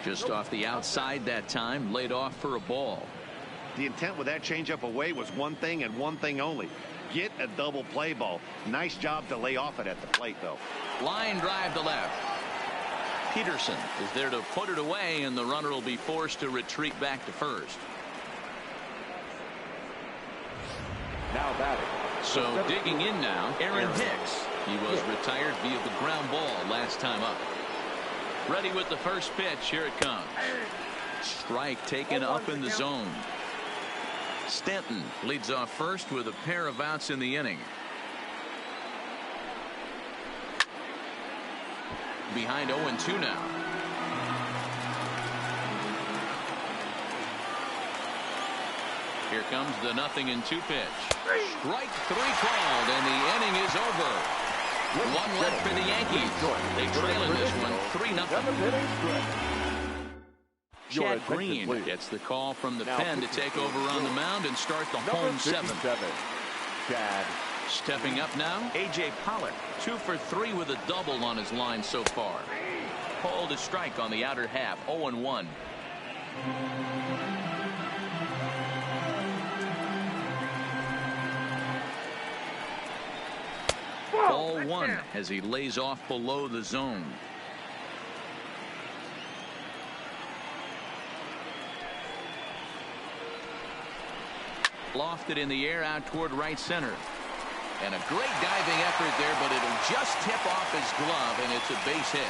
[SPEAKER 1] Just off the outside that time, laid off for a ball.
[SPEAKER 4] The intent with that changeup away was one thing and one thing only. Get a double play ball. Nice job to lay off it at the plate, though.
[SPEAKER 1] Line drive to left. Peterson is there to put it away, and the runner will be forced to retreat back to first.
[SPEAKER 2] Now batting.
[SPEAKER 1] So digging in now, Aaron Hicks. He was retired via the ground ball last time up. Ready with the first pitch. Here it comes. Strike taken up in the zone. Stanton leads off first with a pair of outs in the inning. Behind 0-2 now. Here comes the 0-2 pitch. Strike 3 called, and the inning is over. One left for the Yankees. They trail in this one 3-0. Chad Green gets the call from the pen to take over on the mound and start the home 7th.
[SPEAKER 2] Chad.
[SPEAKER 1] Stepping up now, A.J. Pollock, 2 for 3 with a double on his line so far. Called a strike on the outer half, 0-1. Ball 1 as he lays off below the zone. Lofted in the air out toward right center. And a great diving effort there, but it'll just tip off his glove, and it's a base hit.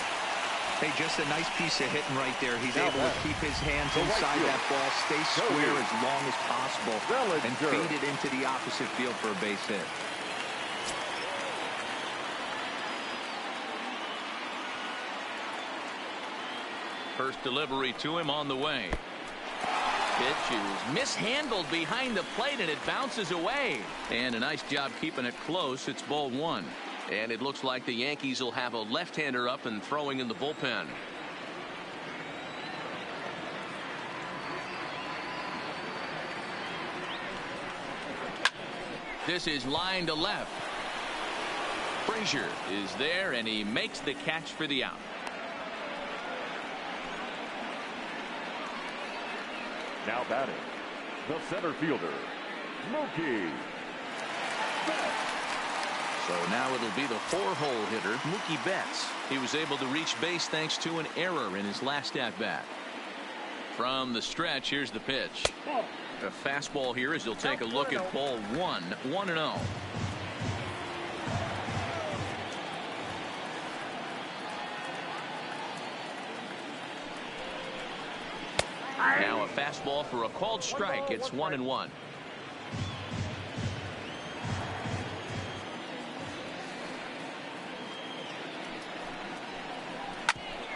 [SPEAKER 3] Hey, just a nice piece of hitting right there. He's able to keep his hands inside that ball, stay square as long as possible, and feed it into the opposite field for a base hit.
[SPEAKER 1] First delivery to him on the way. Pitch is mishandled behind the plate, and it bounces away. And a nice job keeping it close. It's ball 1. And it looks like the Yankees will have a left-hander up and throwing in the bullpen. This is line to left. Frazier is there, and he makes the catch for the out.
[SPEAKER 2] Now batting, the center fielder, Mookie Betts.
[SPEAKER 1] So now it'll be the 4-hole hitter, Mookie Betts. He was able to reach base thanks to an error in his last at-bat. From the stretch, here's the pitch. A fastball here as he'll take a look at ball 1, 1-0. Now a fastball for a called strike. It's 1-1.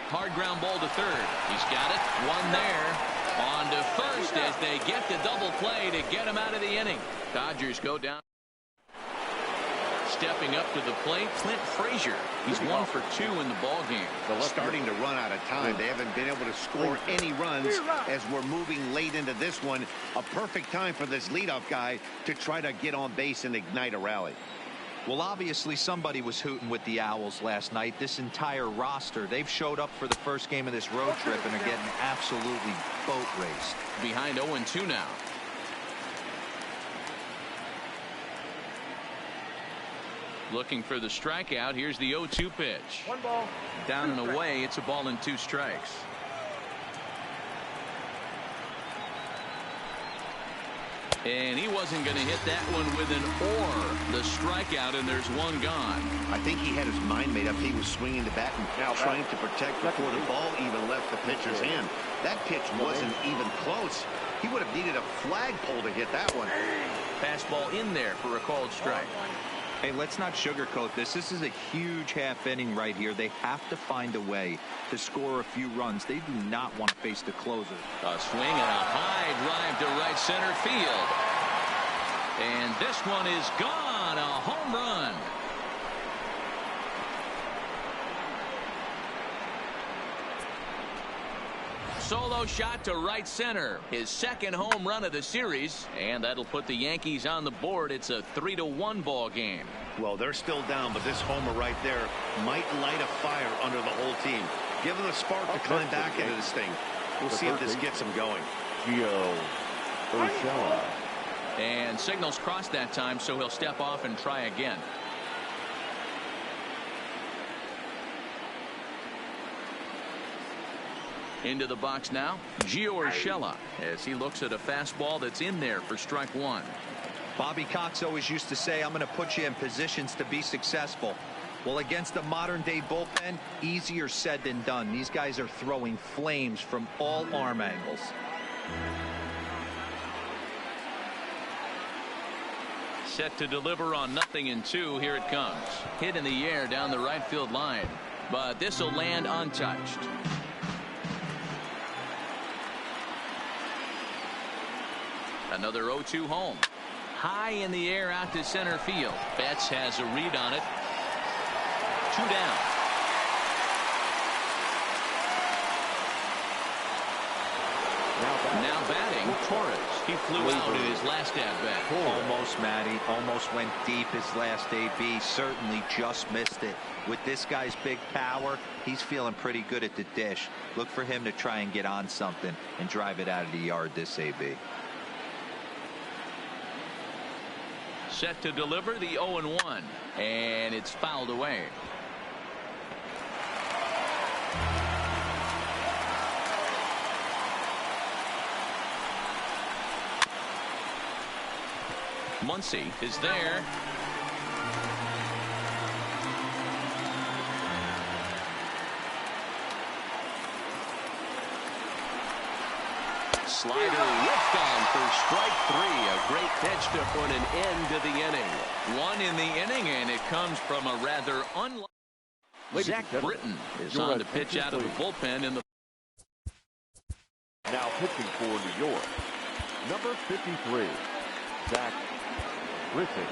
[SPEAKER 1] Hard ground ball to third. He's got it. One there. On to first as they get the double play to get him out of the inning. Dodgers go down. Stepping up to the plate, Clint Frazier. He's 1 for 2 in the ball game.
[SPEAKER 4] Starting to run out of time. They haven't been able to score any runs as we're moving late into this one. A perfect time for this leadoff guy to try to get on base and ignite a rally.
[SPEAKER 3] Well, obviously somebody was hooting with the Owls last night. This entire roster, they've showed up for the first game of this road trip and are getting absolutely boat raced.
[SPEAKER 1] Behind 0-2 now. Looking for the strikeout. Here's the 0-2 pitch.
[SPEAKER 2] 1 ball.
[SPEAKER 1] Down and away. It's a ball and 2 strikes. And he wasn't going to hit that one with an or. The strikeout, and there's one gone.
[SPEAKER 4] I think he had his mind made up. He was swinging the bat and trying to protect before the ball even left the pitcher's hand. That pitch wasn't even close. He would have needed a flagpole to hit that one.
[SPEAKER 1] Fastball in there for a called strike.
[SPEAKER 3] Hey, let's not sugarcoat this. This is a huge half inning right here. They have to find a way to score a few runs. They do not want to face the closer.
[SPEAKER 1] A swing and a high drive to right center field. And this one is gone. A home run. Solo shot to right center. His second home run of the series. And that'll put the Yankees on the board. It's a 3-1 ball game.
[SPEAKER 4] Well, they're still down, but this homer right there might light a fire under the whole team. Give them a spark to climb back into this thing. We'll see if this gets them going.
[SPEAKER 1] And signals crossed that time, so he'll step off and try again. Into the box now, Urshela, as he looks at a fastball that's in there for strike one.
[SPEAKER 3] Bobby Cox always used to say, I'm going to put you in positions to be successful. Well, against a modern-day bullpen, easier said than done. These guys are throwing flames from all arm angles.
[SPEAKER 1] Set to deliver on 0-2. Here it comes. Hit in the air down the right field line. But this will land untouched. Another 0-2 home. High in the air out to center field. Betts has a read on it. 2 down. Now batting, Torres. He flew out in his last at-bat.
[SPEAKER 3] Almost, Matty. Almost went deep his last AB. Certainly just missed it. With this guy's big power, he's feeling pretty good at the dish. Look for him to try and get on something and drive it out of the yard this AB.
[SPEAKER 1] Set to deliver the 0-1. And it's fouled away. Muncy is there. Slider whiffed on for strike 3. A great pitch to put an end to the inning. 1 in the inning, and it comes from a rather unlikely. Zach Britton is on to pitch out of the bullpen in the.
[SPEAKER 2] Now pitching for New York, number 53, Zach Britton.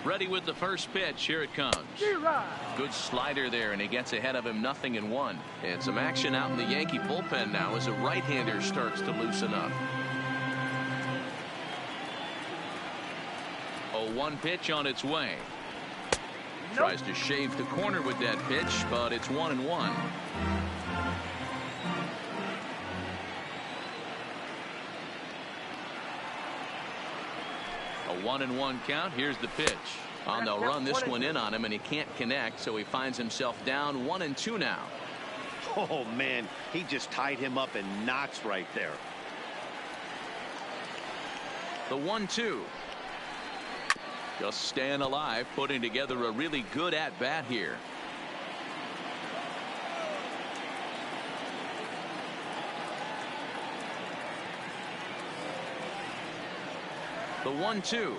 [SPEAKER 1] Ready with the first pitch. Here it comes. Good slider there, and he gets ahead of him 0-1. And some action out in the Yankee bullpen now as a right-hander starts to loosen up. 0-1 pitch on its way. Tries to shave the corner with that pitch, but it's 1-1. A 1-1 count. Here's the pitch. On the run, this one in on him, and he can't connect, so he finds himself down 1-2 now.
[SPEAKER 4] Oh, man, he just tied him up in knots right there.
[SPEAKER 1] The 1-2. Just staying alive, putting together a really good at-bat here. The 1-2.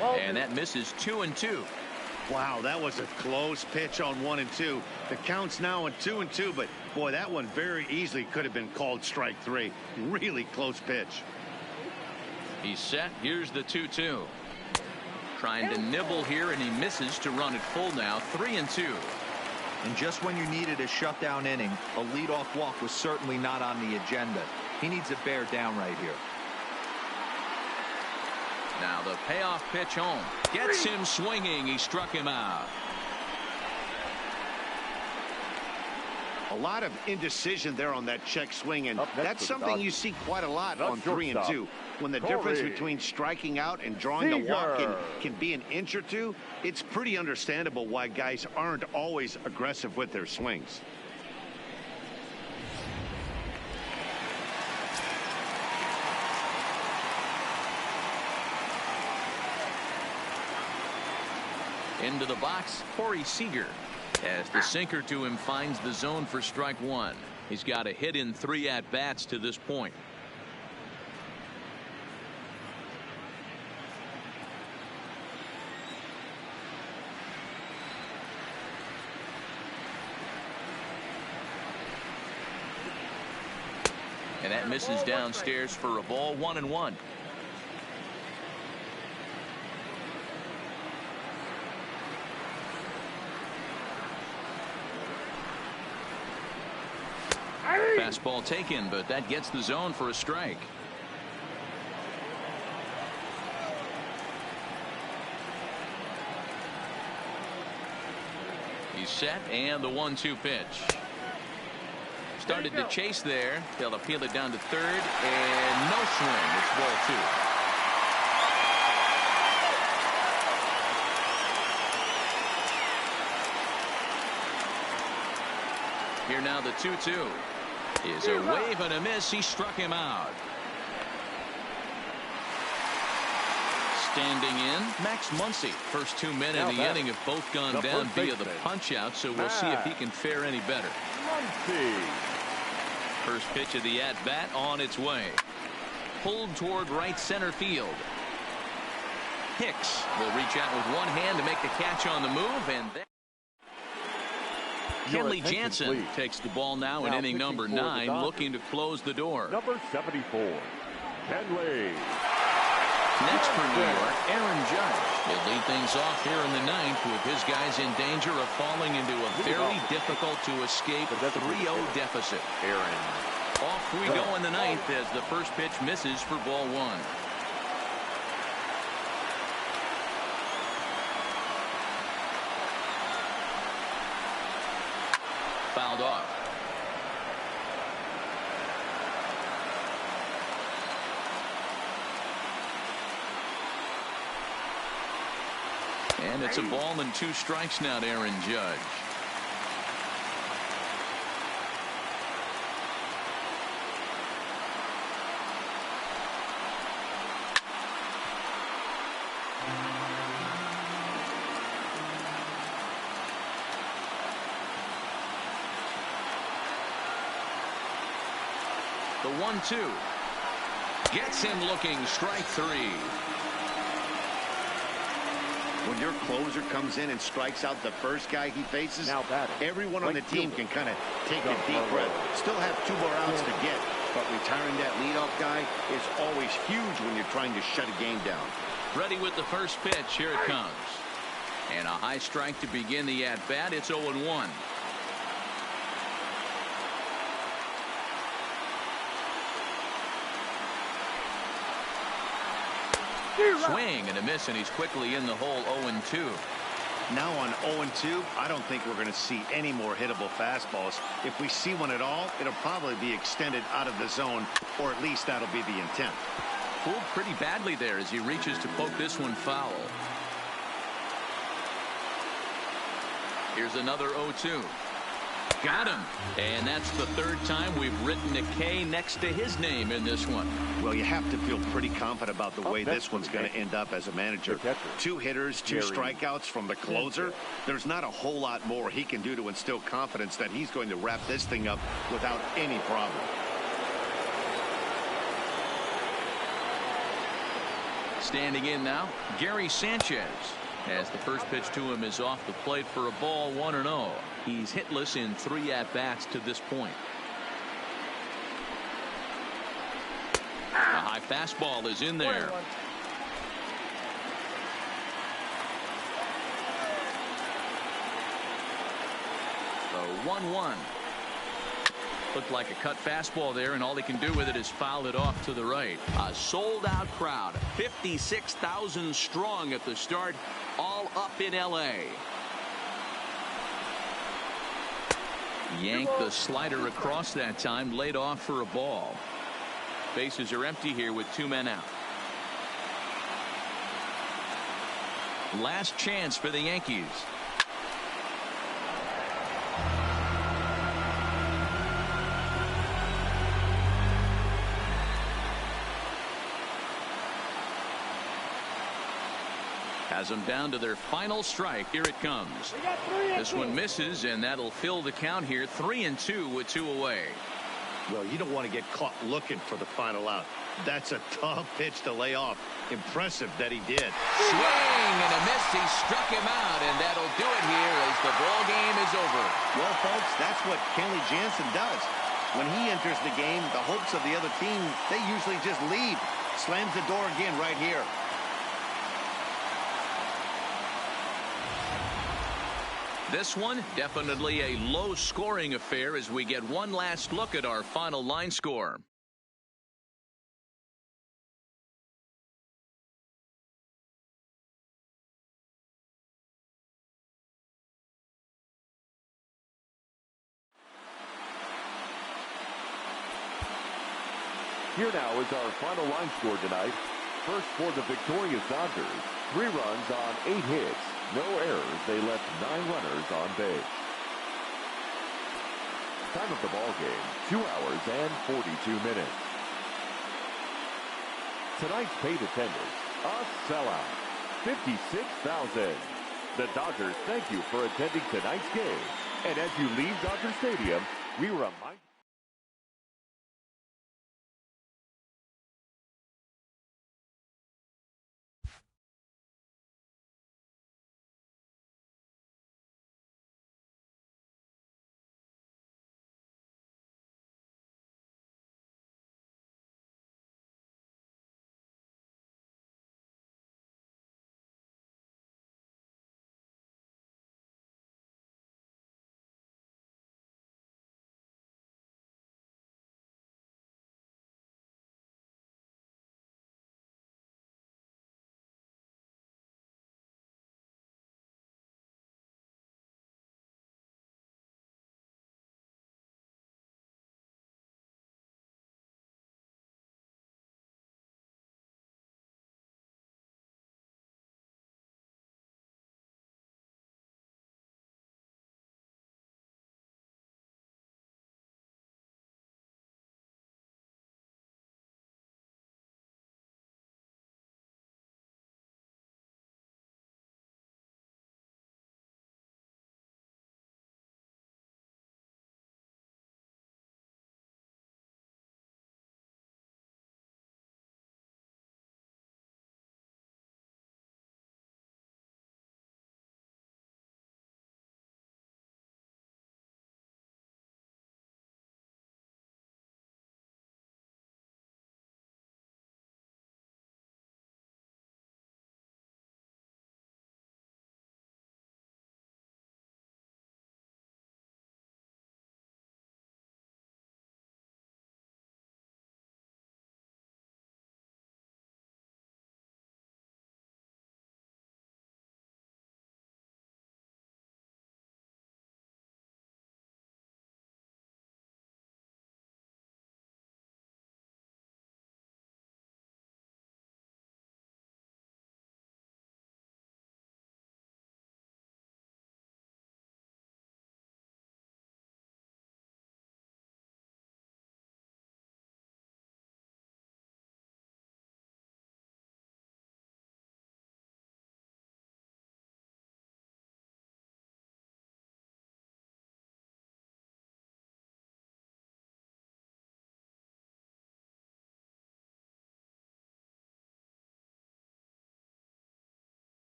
[SPEAKER 1] And that misses 2-2.
[SPEAKER 4] Wow, that was a close pitch on 1-2. The count's now at 2-2, but boy, that one very easily could have been called strike 3. Really close pitch.
[SPEAKER 1] He's set. Here's the 2-2. Trying to nibble here, and he misses to run it full now. 3-2.
[SPEAKER 3] And just when you needed a shutdown inning, a leadoff walk was certainly not on the agenda. He needs to bear down right here.
[SPEAKER 1] Now the payoff pitch home. Gets him swinging. He struck him out.
[SPEAKER 4] A lot of indecision there on that check swing, and that's something you see quite a lot on 3-2. When the difference between striking out and drawing the walk can be an inch or two, it's pretty understandable why guys aren't always aggressive with their swings.
[SPEAKER 1] Into the box, Corey Seager, as the sinker to him finds the zone for strike 1. He's got a hit in 3 at-bats to this point. And that misses downstairs for a ball, 1-1. Fastball taken, but that gets the zone for a strike. He's set, and the 1-2 pitch. Started to chase there. They'll appeal it down to third, and no swing. It's ball 2. Here now the 2-2 is a wave and a miss. He struck him out. Standing in, Max Muncy. First 2 men in the inning have both gone down via the punch out, so we'll see if he can fare any better. First pitch of the at bat on its way. Pulled toward right center field. Hicks will reach out with one hand to make the catch on the move, and then Kenley Jansen takes the ball now in inning number 9, looking to close the door.
[SPEAKER 2] Number 74, Kenley.
[SPEAKER 1] Next for New York, Aaron Judge. He'll lead things off here in the 9th with his guys in danger of falling into a very difficult to escape 3-0 deficit.
[SPEAKER 2] Aaron.
[SPEAKER 1] Off we go in the 9th as the first pitch misses for ball 1. Fouled off. And it's a ball and 2 strikes now to Aaron Judge. The 1-2 gets him looking, strike 3.
[SPEAKER 4] When your closer comes in and strikes out the first guy he faces, everyone on the team can kind of take a deep breath. Still have 2 more outs to get, but retiring that leadoff guy is always huge when you're trying to shut a game down.
[SPEAKER 1] Ready with the first pitch. Here it comes. And a high strike to begin the at-bat. It's 0-1. Swing and a miss, and he's quickly in the hole. 0-2.
[SPEAKER 4] Now on 0-2, I don't think we're going to see any more hittable fastballs. If we see one at all, it'll probably be extended out of the zone, or at least that'll be the intent.
[SPEAKER 1] Fooled pretty badly there as he reaches to poke this one foul. Here's another 0-2. Got him. And that's the 3rd time we've written a K next to his name in this one.
[SPEAKER 4] Well, you have to feel pretty confident about the way this one's going to end up as a manager. 2 hitters, 2 strikeouts from the closer. There's not a whole lot more he can do to instill confidence that he's going to wrap this thing up without any problem.
[SPEAKER 1] Standing in now, Gary Sanchez. As the first pitch to him is off the plate for a ball, 1-0. He's hitless in 3 at-bats to this point. A high fastball is in there. The 1-1. Looked like a cut fastball there, and all he can do with it is foul it off to the right. A sold-out crowd, 56,000 strong at the start, all up in L.A. Yanked the slider across that time, laid off for a ball. Bases are empty here with 2 men out. Last chance for the Yankees. Has them down to their final strike. Here it comes. This one misses, and that'll fill the count here. 3-2 with 2 away.
[SPEAKER 4] Well, you don't want to get caught looking for the final out. That's a tough pitch to lay off. Impressive that he did.
[SPEAKER 1] Swing and a miss. He struck him out, and that'll do it here as the ball game is over.
[SPEAKER 4] Well, folks, that's what Kenley Jansen does. When he enters the game, the hopes of the other team, they usually just leave. Slams the door again right here.
[SPEAKER 1] This one, definitely a low-scoring affair as we get one last look at our final line score.
[SPEAKER 2] Here now is our final line score tonight. First for the victorious Dodgers, 3 runs on 8 hits. No errors. They left 9 runners on base. Time of the ball game, 2 hours and 42 minutes. Tonight's paid attendance, a sellout, 56,000. The Dodgers thank you for attending tonight's game. And as you leave Dodger Stadium, we remind you